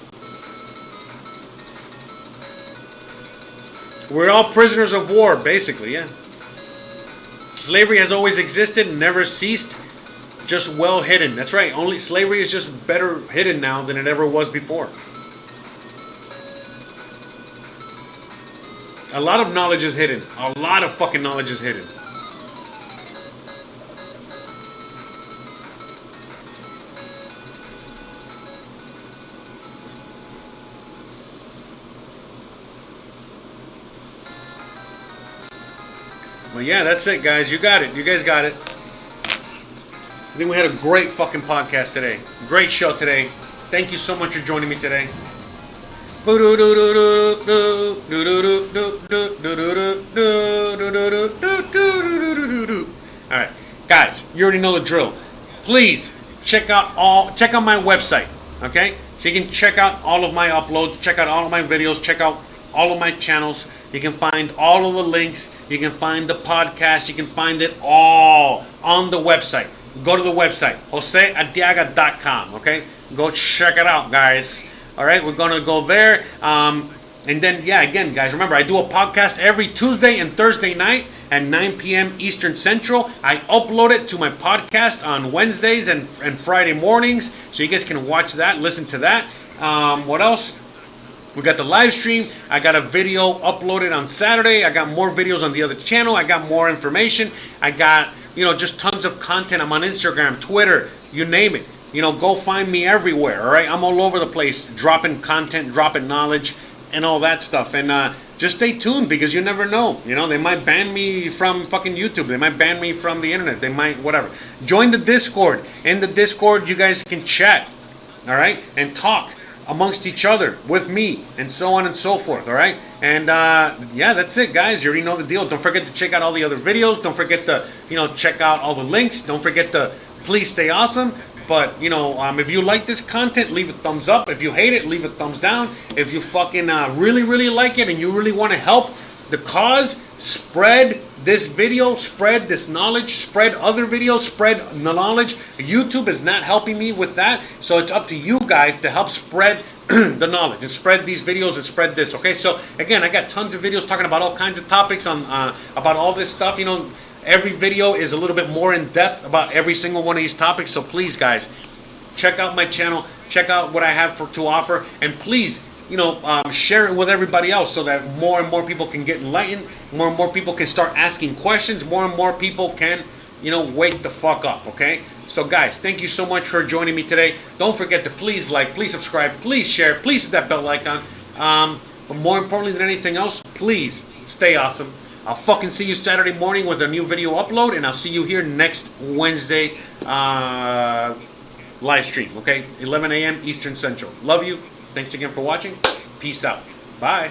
We're all prisoners of war, basically, yeah. Slavery has always existed, never ceased, just well hidden. That's right. Only slavery is just better hidden now than it ever was before. A lot of knowledge is hidden. A lot of fucking knowledge is hidden. Well, yeah, that's it, guys. You got it. You guys got it. I think we had a great fucking podcast today. Great show today. Thank you so much for joining me today. Alright, guys, you already know the drill. Please check out my website, okay? So you can check out all of my uploads, check out all of my videos, check out all of my channels. You can find all of the links. You can find the podcast. You can find it all on the website. Go to the website, josearteaga.com, okay? Go check it out, guys. All right, we're going to go there. And then, yeah, again, guys, remember, I do a podcast every Tuesday and Thursday night at 9 p.m. Eastern Central. I upload it to my podcast on Wednesdays and Friday mornings, so you guys can watch that, listen to that. What else? We got the live stream. I got a video uploaded on Saturday. I got more videos on the other channel. I got more information. I got, just tons of content. I'm on Instagram, Twitter, you name it. Go find me everywhere, all right? I'm all over the place, dropping content, dropping knowledge, and all that stuff. And just stay tuned, because you never know. They might ban me from fucking YouTube. They might ban me from the internet. They might, whatever. Join the Discord. In the Discord, you guys can chat, all right? And talk amongst each other, with me, and so on and so forth, all right? And yeah, that's it, guys. You already know the deal. Don't forget to check out all the other videos. Don't forget to, check out all the links. Don't forget to please stay awesome. But, if you like this content, leave a thumbs up. If you hate it, leave a thumbs down. If you fucking really, really like it and you really want to help the cause, spread this video, spread this knowledge, spread other videos, spread the knowledge. YouTube is not helping me with that, so it's up to you guys to help spread the knowledge and spread these videos and spread this. Okay, so again, I got tons of videos talking about all kinds of topics on about all this stuff. Every video is a little bit more in depth about every single one of these topics. So please, guys, check out my channel, check out what I have to offer, and please, share it with everybody else, so that more and more people can get enlightened, more and more people can start asking questions, more and more people can, wake the fuck up, okay? So guys, thank you so much for joining me today. Don't forget to please like, please subscribe, please share, please hit that bell icon. But more importantly than anything else, please stay awesome. I'll fucking see you Saturday morning with a new video upload, and I'll see you here next Wednesday live stream, okay? 11 a.m. Eastern Central. Love you. Thanks again for watching. Peace out. Bye.